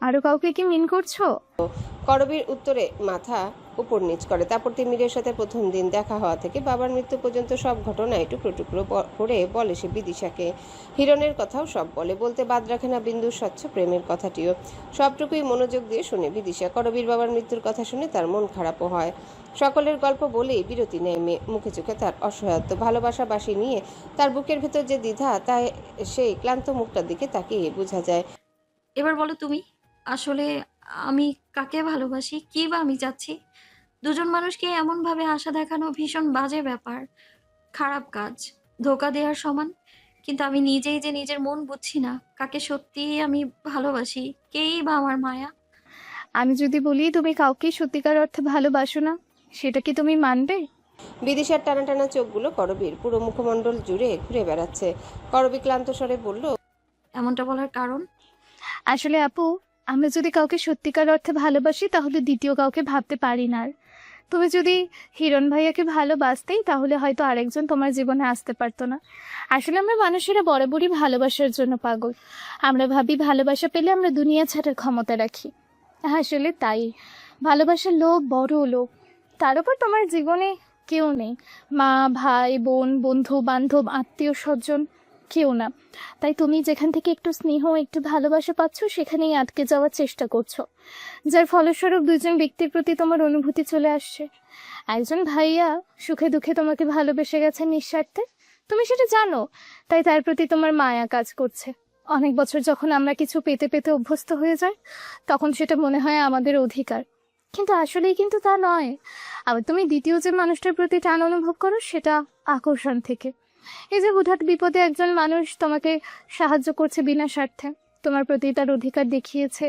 আরো কাউকে কি মিন করছো? করবীর উত্তরে মাথা উপর নিচ করে। তারপর তিমিরের সাথে প্রথম দিন দেখা হওয়া থেকে বাবার মৃত্যু পর্যন্ত সব ঘটনায় টুকরো টুকরো করে বলে সে বিদিশাকে। হিরণের কথাও সব বলে, বলতে বাদ রাখে না বিন্দুর স্বচ্ছ প্রেমের কথাটিও। সবটুকুই মনোযোগ দিয়ে শুনে বিদিশা। করবীর বাবার মৃত্যুর কথা শুনে তার মন খারাপও হয়। সকলের গল্প বলেই বিরতি নেয় মেয়ে, মুখে চোখে তার অসহায়ত্ব। ভালোবাসাবাসী নিয়ে তার বুকের ভেতর যে দ্বিধা, তাই সেই ক্লান্ত মুখটার দিকে তাকিয়ে বোঝা যায়। এবার বলো তুমি, আসলে আমি কাকে ভালোবাসি, কি বা আমি চাচ্ছি? দুজন মানুষকে এমনভাবে আশা দেখানো ভীষণ বাজে ব্যাপার, খারাপ কাজ, ধোঁকা দেওয়ার সমান। কিন্তু আমি নিজেই যে নিজের মন বুঝছি না, কাকে সত্যিই আমি ভালোবাসি, কেই বা আমার মায়া। আমি যদি বলি তুমি কাউকে সত্যিকার অর্থে ভালোবাসো না, সেটা কি তুমি মানবে? বিদিশার টানা টানা চোখগুলো করবীর পুরো মুখমণ্ডল জুড়ে ঘুরে বেড়াচ্ছে। করবী ক্লান্ত স্বরে বলল। এমনটা বলার কারণ? আসলে আপু, আমরা যদি কাউকে সত্যিকার অর্থে ভালোবাসি তাহলে দ্বিতীয় কাউকে ভাবতে পারি না আর। তুমি যদি হিরণ ভাইয়াকে ভালোবাসতেই তাহলে হয়তো আরেকজন তোমার জীবনে আসতে পারতো না। আসলে আমরা মানুষেরা বরাবরই ভালোবাসার জন্য পাগল। আমরা ভাবি ভালোবাসা পেলে আমরা দুনিয়া ছাড়ার ক্ষমতা রাখি। আসলে তাই, ভালোবাসার লোভ বড় লোভ। তার উপর তোমার জীবনে কেউ নেই, মা ভাই বোন বন্ধু বান্ধব আত্মীয় স্বজন কেউ না। তাই তুমি যেখান থেকে একটু স্নেহ একটু ভালোবাসা পাচ্ছ সেখানেই আটকে যাওয়ার চেষ্টা করছো, যার ফলস্বরূপ দুজন ব্যক্তির প্রতি তোমার অনুভূতি চলে আসছে। একজন ভাইয়া সুখে দুঃখে তোমাকে ভালোবেসে গেছে নিঃস্বার্থে, তুমি সেটা জানো, তাই তার প্রতি তোমার মায়া কাজ করছে। অনেক বছর যখন আমরা কিছু পেতে পেতে অভ্যস্ত হয়ে যাই তখন সেটা মনে হয় আমাদের অধিকার, কিন্তু আসলেই কিন্তু তা নয়। আবার তুমি দ্বিতীয় যে মানুষটার প্রতি টান অনুভব করো সেটা আকর্ষণ থেকে। এই যে হুটহাট বিপদে একজন মানুষ তোমাকে সাহায্য করছে বিনা স্বার্থে, তোমার প্রতি তার অধিকার দেখিয়েছে,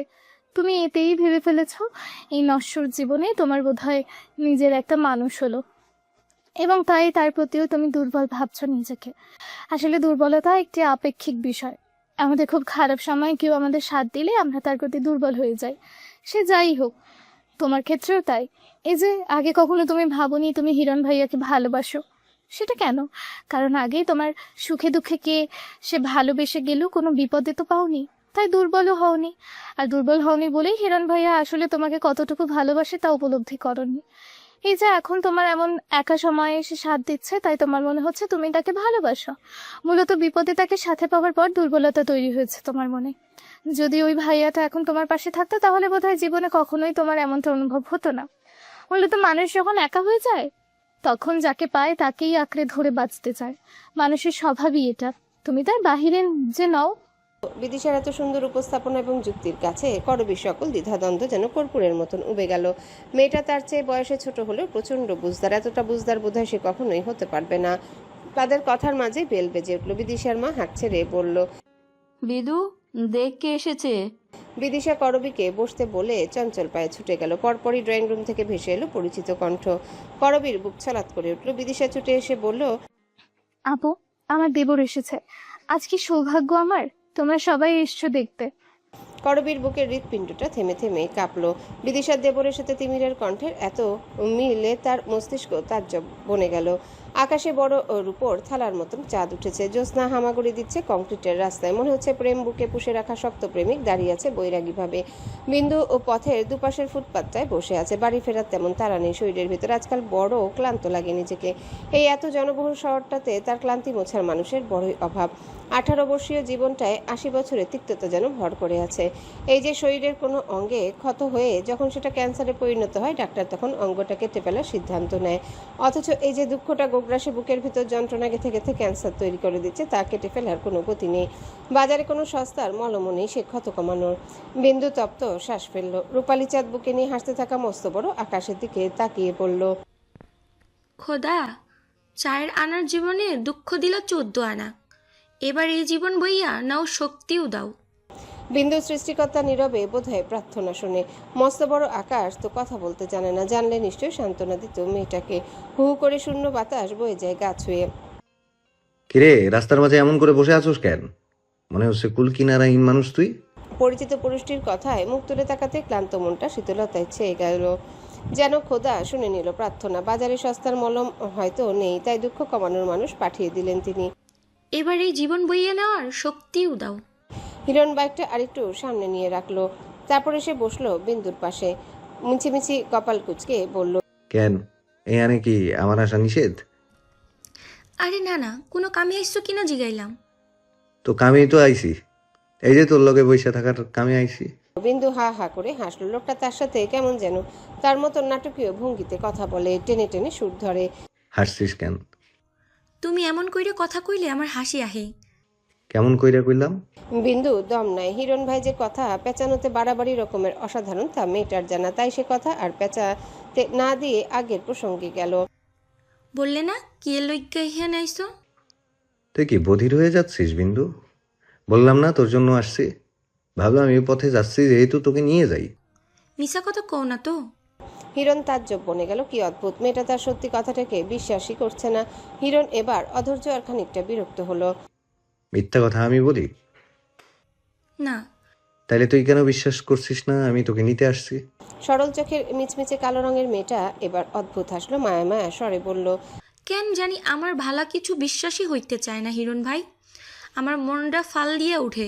তুমি এতেই ভেবে ফেলেছ এই নশ্বর জীবনে তোমার বোধহয় নিজের একটা মানুষ হলো, এবং তাই তার প্রতিও তুমি দুর্বল ভাবছো নিজেকে। আসলে দুর্বলতা একটি আপেক্ষিক বিষয়। আমাদের খুব খারাপ সময় কেউ আমাদের সাথ দিলে আমরা তার প্রতি দুর্বল হয়ে যাই, সে যাই হোক। তোমার ক্ষেত্রেও তাই। এই যে আগে কখনো তুমি ভাবোনি তুমি হিরণ ভাইয়াকে ভালোবাসো, সেটা কেন? কারণ আগে তোমার সুখে দুঃখে কে সে ভালোবেসে গেলেও কোনো বিপদে তো পাওনি, তাই দুর্বলও হওনি। আর দুর্বল হওনি বলেই হিরণ ভাইয়া আসলে তোমাকে কতটুকু ভালোবাসে তা উপলব্ধি করনি। এই যে এখন তোমার এমন একা সময়ে এসে সাথ দিচ্ছে, তাই তোমার মনে হচ্ছে তুমি তাকে ভালোবাসো। মূলত বিপদে তাকে সাথে পাওয়ার পর দুর্বলতা তৈরি হয়েছে তোমার মনে। যদি ওই ভাইয়াটা এখন তোমার পাশে থাকতো তাহলে বোধহয় জীবনে কখনোই তোমার এমনটা অনুভব হতো না। মূলত মানুষ যখন একা হয়ে যায় তখন যাকে পায় তাকেই আঁকড়ে ধরে বাঁচতে চায়, মানুষের স্বভাবই এটা। তুমি তার বাহিরে যে নও। বিদিশার এত সুন্দর উপস্থাপনা এবং যুক্তির কাছে করবীর সকল দ্বিধাদ্বন্দ্ব যেন কর্পূরের মতন উবে গেল। মেয়েটা তার চেয়ে বয়সে ছোট হলেও প্রচন্ড বুঝদার, এতটা বুঝদার বোধহয় সে কখনোই হতে পারবে না। তাদের কথার মাঝে বেল বেজে উঠল। বিদিশার মা হাঁক ছেড়ে বলল। বিদু, দেখ কে এসেছে। বিদিশা করবীকে বসতে বলে চঞ্চল পায়ে ছুটে গেল। পরপরই ড্রয়িং রুম থেকে ভেসে এলো পরিচিত কণ্ঠ। করবীর বুক ছলাৎ করে উঠল। বিদিশা ছুটে এসে বলল। আপু, আমার দেবর এসেছে। আজ কি সৌভাগ্য আমার, তোমরা সবাই এসছো দেখতে। করবীর বুকের হৃৎপিণ্ডটা থেমে থেমে কাঁপলো। বিদিশার দেবরের সাথে তিমিরের কণ্ঠের এত মিলে তার মস্তিষ্ক তাজ্জব বনে গেল। আকাশে বড় রূপোর থালার মতন চাঁদ উঠেছে। জ্যোৎস্না হামাগুড়ি দিচ্ছে কংক্রিটের রাস্তায়। মনে হচ্ছে প্রেম বুকে পুষে রাখা শক্ত প্রেমিক দাঁড়িয়ে আছে বৈরাগীভাবে। বিন্দু ও পথের দুপাশের ফুটপাতটায় বসে আছে। বাড়ি ফেরার তেমন তাড়া নেই শরীরের ভিতর। আজকাল বড় ক্লান্ত লাগে নিজেকে। এই এত জনবহুল শহরটাতে তার ক্লান্তি মোছার মানুষের বড়ই অভাব। 18 বর্ষীয় জীবনটায় 80 বছরের তিক্ততা যেন ভর করে আছে। এই যে শরীরের কোনো অঙ্গে ক্ষত হয়ে যখন সেটা ক্যান্সারে পরিণত হয়, ডাক্তার তখন অঙ্গটা কেটে ফেলার সিদ্ধান্ত নেয়। অথচ এই যে দুঃখটা গোগ্রাসে বুকের ভিতর যন্ত্রণা গেথে গেথে ক্যান্সার তৈরি করে দিচ্ছে, তা কেটে ফেলার কোনো গতি নেই। বাজারে কোনো সস্তার মলমও নেই সে ক্ষত কমানোর। বিন্দু তপ্ত শ্বাস ফেলল। রূপালী চাঁদ বুকে নিয়ে হাসতে থাকা মস্ত বড় আকাশের দিকে তাকিয়ে পড়ল। খোদা, 4 আনার জীবনে দুঃখ দিল 14 আনা। এবার এই জীবন বইয়া নাও, শক্তিও দাও। বিন্দু সৃষ্টিকর্তা নীরবে বোধহয় প্রার্থনা শুনে। মস্ত বড় আকাশ তো কথা বলতে জানে না, জানলে নিশ্চয়ই সান্ত্বনা দিত মেয়েটাকে। হু হু করে শূন্য বাতাস বয়ে যায় গা ছুঁয়ে। কিরে, রাস্তার মাঝে এমন করে বসে আছোস কেন? মনে হচ্ছে কুল কিনারাহীন মানুষ তুই। পরিচিত পুরুষটির কথায় মুখ তুলে তাকাতে ক্লান্ত মনটা শীতলতায় ছেয়ে গেল, যেন খোদা শুনে নিল প্রার্থনা। বাজারে সস্তার মলম হয়তো নেই, তাই দুঃখ কমানোর মানুষ পাঠিয়ে দিলেন তিনি। এবার এই জীবন বইয়ে নেওয়ার শক্তিও দাও। হিরণ বাইকটা আরেকটু সামনে নিয়ে রাখলো, তারপরে সে বসলো বিন্দুর পাশে। মিছিমিছি কপাল কুচকে বলল, কেন, এখানে কি আমার আসা নিষেধ? আরে না না, কোনো কামে আইসো কিনা জিগাইলাম। তো কামেই তো আইছি, এই যে তোর লগে বইসা থাকার কামে আইছি। বিন্দু হা হা করে হাসলো। লোকটা তার সাথে কেমন যেন তার মতো নাটকীয় ভঙ্গিতে কথা বলে, টেনে টেনে সুর ধরে। হাসছিস কেন? তুমি এমন কইরে কথা কইলে আমার হাসি আহে। কেমন কইরা কইলাম? বিন্দু দম নাই। হিরণ ভাই যে কথা পেঁচানোতে বাড়াবাড়ি রকমের অসাধারণ তা মেয়েটার জানা, তাই সে কথা আর পেঁচাতে না দিয়ে আগের প্রসঙ্গে গেল। বললে না কি এর লইগ্গা ইহানে আইসো? তুই কি বধির হয়ে যাচ্ছিস বিন্দু? বললাম না তোর জন্য আসছি। ভাবলাম এই পথে যাচ্ছি যেহেতু তোকে নিয়ে যাই। মিছা কথা কও না তো। হিরণ তাজ্জব বনে গেল, কি অদ্ভুত, মেয়েটা তার সত্যি কথাটাকে বিশ্বাসই করছে না। হিরণ এবার অধৈর্য আর খানিকটা বিরক্ত হলো। মিথ্যা কথা আমি বলি? না। তাইলে তুই কেন বিশ্বাস করছিস না আমি তোকে নিতে আসছি? সরল চোখের মিচমিচে কালো রঙের মেয়েটা এবার অদ্ভুত হাসলো, মায়া মায়া স্বরে বলল, কেন জানি আমার ভালা কিছু বিশ্বাসই হইতে চায় না হিরণ ভাই। আমার মনটা ফাল দিয়ে উঠে,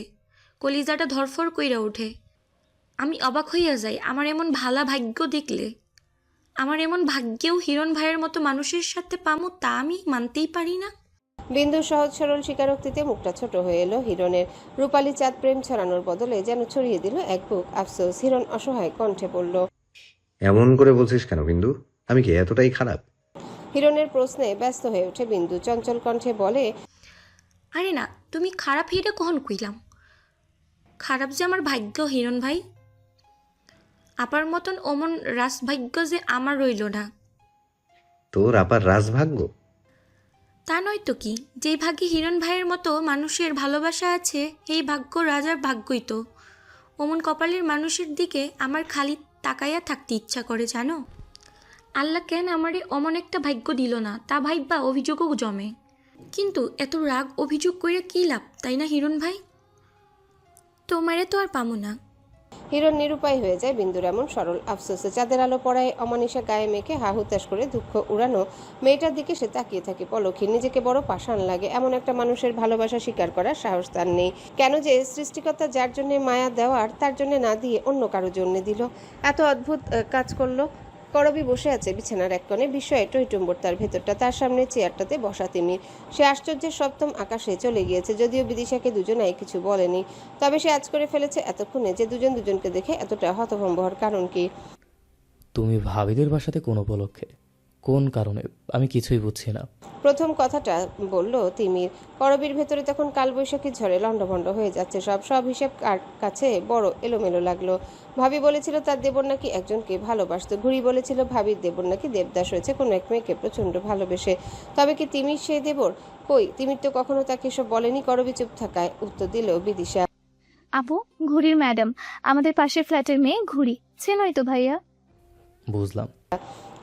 কলিজাটা ধরফর কইরা উঠে। আমি অবাক হইয়া যাই আমার এমন ভালা ভাগ্য দেখলে। আমার এমন ভাগ্যেও হিরণ ভাইয়ের মতো মানুষের সাথে পামু তা আমি মানতেই পারি না। বিন্দু সহজ সরল স্বীকারোক্তিতে মুখটা ছোট হয়ে এলো হিরণের। রূপালী চাঁদ প্রেম ছড়ানোর বদলে যেন ছড়িয়ে দিল এক বুক আফসোস। হিরণ অসহায় কণ্ঠে বলল, এমন করে বলছিস কেন বিন্দু? আমি কি এতটাই খারাপ? হিরণের প্রশ্নে ব্যস্ত হয়ে ওঠে বিন্দু। চঞ্চল কণ্ঠে বলে, আরে না, তুমি খারাপ হিরে কখন কইলাম? খারাপ যে আমার ভাগ্য হিরণ ভাই। আপার মতন অমন রাজভাগ্য যে আমার রইল না। তোর আপার রাজভাগ্য? তা নয় তো কি, যেই ভাগ্যে হিরণ ভাইয়ের মতো মানুষের ভালোবাসা আছে এই ভাগ্য রাজার ভাগ্যই তো। অমন কপালের মানুষের দিকে আমার খালি তাকাইয়া থাকতে ইচ্ছা করে জানো। আল্লাহ কেন আমারে অমন একটা ভাগ্য দিল না তা ভাইবা অভিযোগও জমে। কিন্তু এত রাগ অভিযোগ কইরা কী লাভ, তাই না হিরণ ভাই? তোমারে তো আর পামো না। হিরণ নিরুপায় হয়ে যায় বিন্দুর এমন সরল আফসোসে। চাঁদের আলো পড়ায় অমানিসা গায়ে মেখে হা হুতাশ করে দুঃখ উড়ানো মেয়েটার দিকে সে তাকিয়ে থাকে পলক্ষী। নিজেকে বড় পাষাণ লাগে। এমন একটা মানুষের ভালোবাসা স্বীকার করার সাহস তার নেই। কেন যে সৃষ্টিকর্তা যার জন্য মায়া দেওয়ার তার জন্য না দিয়ে অন্য কারোর জন্য দিল? এত অদ্ভুত কাজ করলো। করবি বসে আছে বিছানার এক কোণে, বিস্ময়ে টইটুম্বর তার ভেতরটা। তার সামনে চেয়ারটাতে বসা তিমির। সে আশ্চর্যের সপ্তম আকাশে চলে গিয়েছে। যদিও বিদিশাকে দুজনাই কিছু বলেনি, তবে সে আজ করে ফেলেছে এতক্ষণে যে দুজন দুজনকে দেখে এতটা হতভম্ব হওয়ার কারণ কি? তুমি ভাবিদের বাসাতে কোন উপলক্ষে, কোন কারণে, আমি কিছুই বুঝছি না। প্রথম কথাটা বলল তিমির। করবির ভেতরে তখন কালবৈশাখী ঝড়ে লণ্ডভণ্ড হয়ে যাচ্ছে সব হিসেব কাছে বড় এলোমেলো লাগলো। ভাবি বলেছিল তার দেবর নাকি একজনকে ভালোবাসত। ঘুরি বলেছিল ভাবির দেবর নাকি দেবদাস হয়েছে কোনো এক মেয়েকে প্রচণ্ড ভালোবেসে। তবে কি তিমির সেই দেবর? কই, তিমির তো কখনো তাকে এসব বলেনি। করবি চুপ থাকায় উত্তর দিল বিদিশা, আপু, ঘুড়ির ম্যাডাম, আমাদের পাশের ফ্ল্যাটের মেয়ে ঘুড়ি, চেনই তো ভাইয়া। বুঝলাম।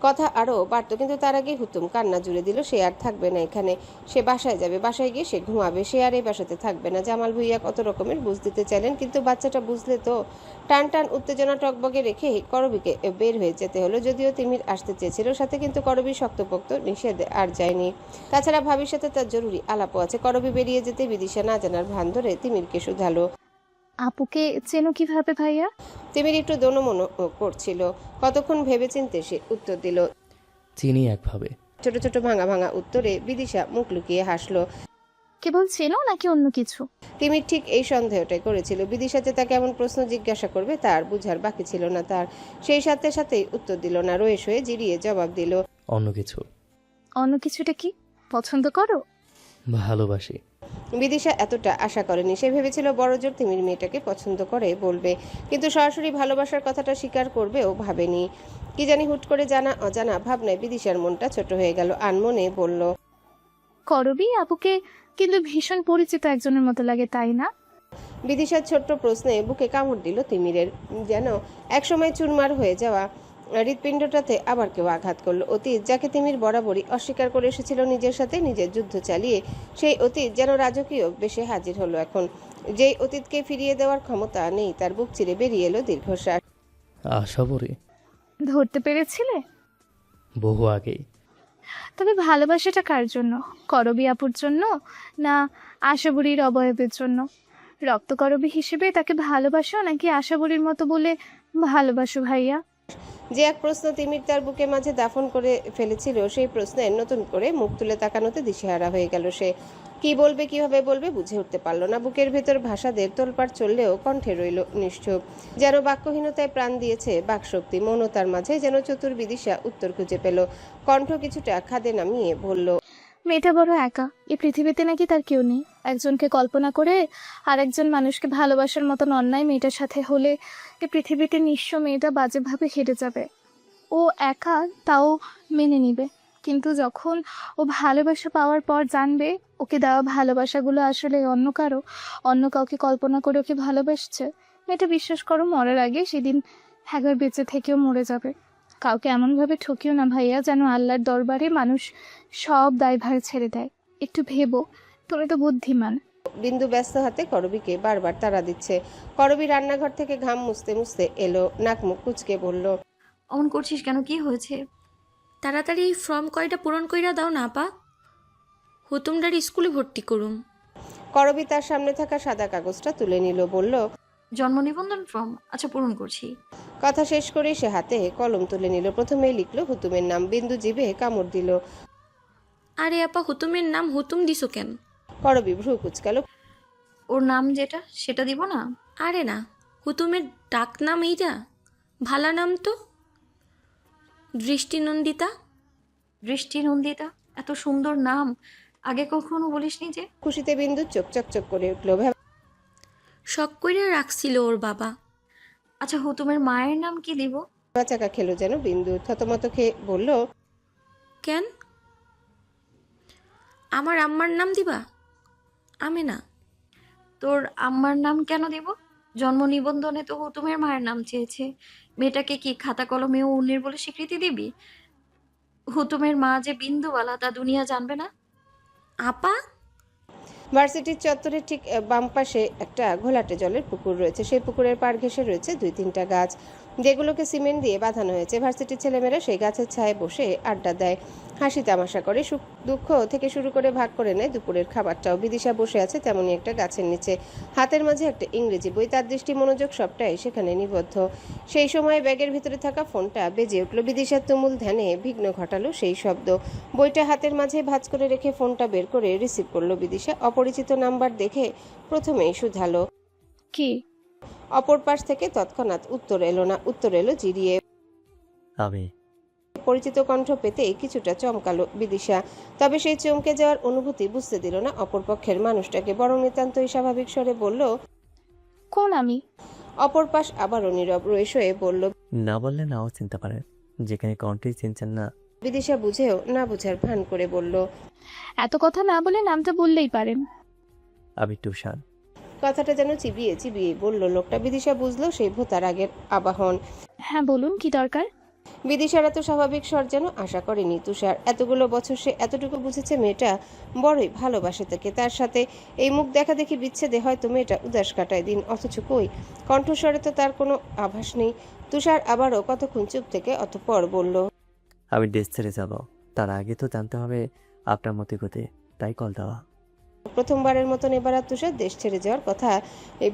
কথা আরও বাড়ত, কিন্তু তার আগে হুতুম কান্না জুড়ে দিল সে আর থাকবে না এখানে। সে বাসায় যাবে, বাসায় গিয়ে সে ঘুমাবে। সে আর এই বাসাতে থাকবে না। জামাল ভুইয়া কত রকমের বুঝ দিতে চাইলেন, কিন্তু বাচ্চাটা বুঝলে তো। টান টান উত্তেজনা টকবগে রেখে করবিকে বের হয়ে যেতে হলো। যদিও তিমির আসতে চেয়েছিল সাথে, কিন্তু করবি শক্তপোক্ত নিষেধ আর যায়নি। তাছাড়া ভাবির সাথে তার জরুরি আলাপও আছে। করবি বেরিয়ে যেতে বিদিশা না জানার ভান ধরে তিমিরকে শুধালো, আপুকে চেনো কিভাবে ভাইয়া? তিমির একটু দোনমনো করছিল। কতক্ষণ ভেবেচিন্তে সে উত্তর দিল। চিনি একভাবে। ছোট ছোট ভাঙা ভাঙা উত্তরে বিদিশা মুখ লুকিয়ে হাসলো। কেবল চেনো নাকি অন্য কিছু? তিমির ঠিক এই সন্দেহটাই করেছিল। বিদিশা যে তাকে এমন প্রশ্ন জিজ্ঞাসা করবে তার বুঝার বাকি ছিল না তার। সেই সাথে সাথেই উত্তর দিল না, রয়েস হয়ে জিরিয়ে জবাব দিল, অন্য কিছু। অন্য কিছুটা কি? পছন্দ করো? ভালোবাসি। বিদিশা এতটা আশা করেনি। সে ভেবেছিল বড়জোর তিমির মেয়েটাকে পছন্দ করে বলবে, কিন্তু সরাসরি ভালোবাসার কথাটা স্বীকার করবেও ভাবেনি। কি জানি হুট করে জানা অজানা ভাবনায় বিদিশার মনটা ছোট হয়ে গেল। আনমনে বলল, করবি আপুকে কিন্তু ভীষণ পরিচিত একজনের মতো লাগে, তাই না? বিদিশার ছোট্ট প্রশ্নে বুকে কামড় দিল তিমিরের। যেন একসময় চুরমার হয়ে যাওয়া হৃৎপিণ্ডটাতে আবার কেউ আঘাত করলো। অতীত যাকে তিমির বরাবরই অস্বীকার করে এসেছিল নিজের সাথে, নিজের যুদ্ধ চালিয়ে সেই অতীত যেন রাজকীয় বেশে হাজির হলো এখন। যেই অতীতকে ফিরিয়ে দেওয়ার ক্ষমতা নেই তার, বুক চিরে বেরিয়ে এলো দীর্ঘশ্বাস। আশা করি ধরতে পেরেছিলে? বহু আগেই। তবে ভালোবাসাটা কার জন্য? করবী আপুর জন্য না আশাবুড়ির অবয়বের জন্য? রক্তকরবী হিসেবে তাকে ভালোবাসো নাকি আশাবুড়ির মতো বলে ভালোবাসো ভাইয়া? যে এক প্রশ্ন তিমির তার বুকের মাঝে দাফন করে ফেলেছিল, সেই প্রশ্নের নতুন করে মুখ তুলে তাকানোতে দিশেহারা হয়ে গেল সে। কি বলবে, কিভাবে বলবে বুঝে উঠতে পারলো না। বুকের ভেতর ভাষাদের তোলপাড় চললেও কণ্ঠে রইল নিশ্চুপ, যেন বাক্যহীনতায় প্রাণ দিয়েছে বাকশক্তি। মৌনতার মাঝে যেন চতুর্বিদিশা উত্তর খুঁজে পেল। কণ্ঠ কিছুটা খাদে নামিয়ে বলল, মেয়েটা বড় একা, এই পৃথিবীতে নাকি তার কেউ নেই। একজনকে কল্পনা করে আর একজন মানুষকে ভালোবাসার মতন অন্যায় মেয়েটার সাথে হলে এই পৃথিবীতে নিঃস্ব মেয়েটা বাজেভাবে হেরে যাবে। ও একা, তাও মেনে নিবে, কিন্তু যখন ও ভালোবাসা পাওয়ার পর জানবে ওকে দেওয়া ভালোবাসাগুলো আসলে অন্য কাউকে কল্পনা করে ওকে ভালোবাসছে, মেয়েটা বিশ্বাস করো মরার আগে সেদিন একবার বেঁচে থেকেও মরে যাবে। কাউকে এমনভাবে ঠকিও না ভাইয়া যেন আল্লাহর দরবারে মানুষ সব দায়ভার ছেড়ে দেয়। একটু ভেবো, তুমি তো বুদ্ধিমান। বিন্দু ব্যস্ত হাতে করবীকে বারবার তাড়া দিচ্ছে। করবী রান্নাঘর থেকে ঘাম মুছতে মুছতে এলো, নাক মুখ কুচকে বলল, অমন করছিস কেন, কি হয়েছে? তাড়াতাড়ি ফর্ম কয়টা পূরণ কইরা দাও না আপা, হুতুমডার স্কুলে ভর্তি করুম। করবী তার সামনে থাকা সাদা কাগজটা তুলে নিল, বলল, জন্ম নিবন্ধন ফর্ম? আচ্ছা, পূরণ করছি। কথা শেষ করেই সে হাতে কলম তুলে নিল। প্রথমেই লিখলো হুতুমের নাম। বিন্দু জিভে কামড় দিল। আরে আপা, হুতুমের নাম হুতুম দিছো কেন? করবী ভ্রু কুচকালো। ওর নাম যেটা সেটা দিব না? আরে না, হুতুমের ডাক নাম এইটা, ভালা নাম তো, দৃষ্টিনন্দিতা। দৃষ্টিনন্দিতা? এত সুন্দর নাম, আগে কখনো বলিসনি যে। খুশিতে বিন্দু চোখ চকচক করে উঠলো। শখ কইরা রাখছিল ওর বাবা। আচ্ছা, হুতুমের মায়ের নাম কি দিব? চাকা খেলো যেন বিন্দু। থতমত খেয়ে বলল, কেন, আমার আম্মার নাম দিবা? আমি না। তোর আম্মার নাম কেন দিব? জন্ম নিবন্ধনে তো হুতুমের মায়ের নাম চেয়েছে। মেয়েটাকে কি খাতা কলমেও উন্নির বলে স্বীকৃতি দিবি? হুতুমের মা যে বিন্দুবালা তা দুনিয়া জানবে না? আপা, ভার্সিটির চত্বরের ঠিক বাম পাশে একটা ঘোলাটে জলের পুকুর রয়েছে। সেই পুকুরের পাড় ঘেঁষে রয়েছে 2-3টা গাছ, যেগুলোকে সিমেন্ট দিয়ে বাঁধানো হয়েছে। ভার্সিটির ছেলেমেয়েরা সেই গাছের ছায়ায় বসে আড্ডা দেয়, হাসি তামাশা করে, সুখ দুঃখ থেকে শুরু করে ভাগ করে নেয় দুপুরের খাবারটাও। বিদিশা বসে আছে তেমনই একটা গাছের নিচে, হাতের মাঝে একটা ইংরেজি বই। তার দৃষ্টি মনোযোগ সবটাই সেখানে নিবদ্ধ। সেই সময় ব্যাগের ভিতরে থাকা ফোনটা বেজে উঠল। বিদিশার তুমুল ধ্যানে বিঘ্ন ঘটালো সেই শব্দ। বইটা হাতের মাঝে ভাঁজ করে রেখে ফোনটা বের করে রিসিভ করলো বিদিশা। অপরিচিত নাম্বার দেখে প্রথমেই শুধালো, কি? অপর পাশ থেকে তৎক্ষণাৎ উত্তর এলো না। উত্তর এলো জিরিয়ে। আমি। পরিচিত কণ্ঠ পেতেই কিছুটা চমকালো বিদিশা, তবে সেই চমকে যাওয়ার অনুভূতি বুঝতে দিল না অপর পক্ষের মানুষটাকে, বরং নিতান্তই স্বাভাবিক স্বরে বলল, কোন আমি? অপর পাশ আবারও নীরব রয়ে শোয়ে বলল, না বললে নাও চিনতে পারে, যেখানে কণ্ঠেই চিনছেন না। বিদিশা বুঝেও না বুঝার ভান করে বলল, এত কথা না বলে নামটা বললেই পারেন। আমি তুষার। কথাটা যেন চিবিয়ে চিবিয়ে বলল লোকটা। বিদিশা বুঝলো সেই ভোতার আগের আবাহন। হ্যাঁ বলুন, কি দরকার? বিদিশার এত স্বাভাবিক স্বর যেন আশা করেনি তুষার। এতগুলো বছর সে এতটুকু বুঝেছে মেয়েটা বড়ই ভালোবাসে তাকে। তার সাথে এই মুখ দেখা দেখি বিচ্ছেদে হয়তো মেয়েটা উদাস কাটায় দিন, অথচ কই কণ্ঠস্বরে তো তার কোনো আভাস নেই। তুষার আবারও কতক্ষণ চুপ থেকে অতঃপর বলল, আমি দেশ ছেড়ে যাব, তার আগে তো জানতে হবে আপনার মতে গতি, তাই কল দেওয়া। প্রথমবারের মতন এবার আর তুষার দেশ ছেড়ে যাওয়ার কথা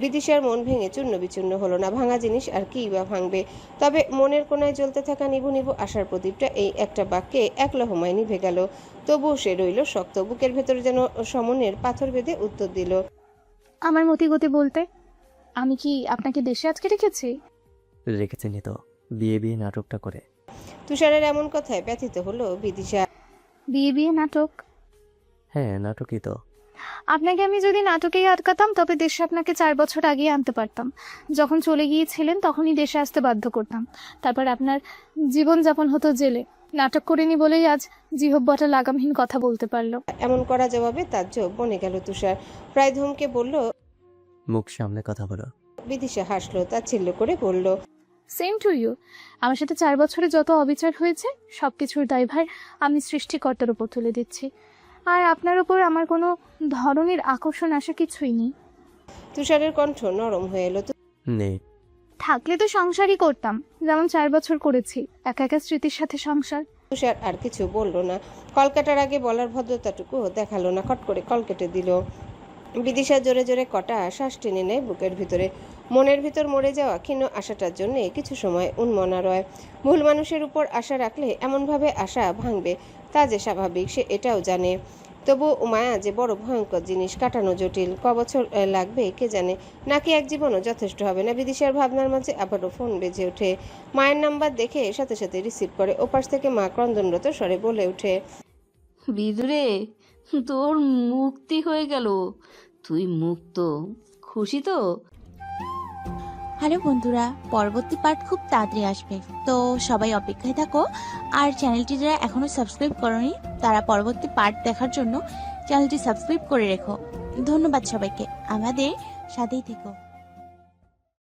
বিদিশার মন ভেঙে চূর্ণ বিচূর্ণ হলো না। ভাঙা জিনিস আর কি বা ভাঙবে, তবে মনের কোনায় জ্বলতে থাকা নিভু নিভু আশার প্রদীপটা এই একটা বাক্যে এক লহমায় নিভে গেল। তবুও সে রইল শক্ত, বুকের ভেতরে যেন সমনের পাথর বেঁধে উত্তর দিল, আমার মতিগতি বলতে আমি কি আপনাকে দেশে আজকে রেখেছি? রেখেছেনি তো, বিয়ে নাটকটা করে। তুষারের এমন কথায় ব্যথিত হলো বিদিশা। বিয়ে নাটক? হ্যাঁ, নাটকই তো। আপনাকে আমি যদি নাটকেই আটকাতাম তবে দেশে আপনাকে 4 বছর আগে আনতে পারতাম। যখন চলে গিয়েছিলেন তখনই দেশে আসতে বাধ্য করতাম। তারপর আপনার জীবনযাপন হতো জেলে। নাটক করিনি বলেই আজ জিহব্বটা লাগামহীন কথা বলতে পারলো। এমন করা জবাবে তাজ্জব বনে গেল তুষার। প্রায় ধমকে বলল, মুখ সামনে কথা বলো। বিদিশা হাসলো, তাচ্ছিল্য করে বলল, সেম টু ইউ। আমার সাথে 4 বছরে যত অবিচার হয়েছে সব কিছুর দায়ভার আমি সৃষ্টিকর্তার উপর তুলে দিচ্ছি। আর আপনার উপর আমার কোনো ধরনের আকর্ষণ আসা কিছুই নেই। তুষারের কণ্ঠ নরম হয়ে এলো। নেই। থাকলে তো সংসারই করতাম, যেমন 4 বছর করেছি, একা একা স্মৃতির সাথে সংসার। তুষার আর কিছু বলল না, কল কাটার আগে বলার ভদ্রতাটুকু দেখালো না, খট করে কল কেটে দিল। বিদিশা জোরে জোরে কটা শ্বাস টেনে নেয় বুকের ভিতরে। মনের ভিতর মরে যাওয়া ক্ষীণ আশাটার জন্য কিছু সময় উন্মনা রয়। ভুল মানুষের উপর আশা রাখলে এমনভাবে আশা ভাঙবে তা যে স্বাভাবিক, সে এটাও জানে। তবু মায়া যে বড় ভয়ঙ্কর জিনিস, কাটানো জটিল। কবছর লাগবে কে জানে, নাকি এক জীবনও যথেষ্ট হবে না। বিদিশার ভাবনার মাঝে আবারও ফোন বেজে ওঠে। মায়ের নাম্বার দেখে সাথে সাথে রিসিভ করে। ওপাশ থেকে মা ক্রন্দনরত স্বরে বলে ওঠে, বিদুরে, তোর মুক্তি হয়ে গেল, তুই মুক্ত, খুশি তো? হ্যালো বন্ধুরা, পরবর্তী পার্ট খুব তাড়াতাড়ি আসবে, তো সবাই অপেক্ষায় থাকো। আর চ্যানেলটি যারা এখনো সাবস্ক্রাইব করোনি তারা পরবর্তী পার্ট দেখার জন্য চ্যানেলটি সাবস্ক্রাইব করে রেখো। ধন্যবাদ সবাইকে, আমাদের সাথেই থেকো।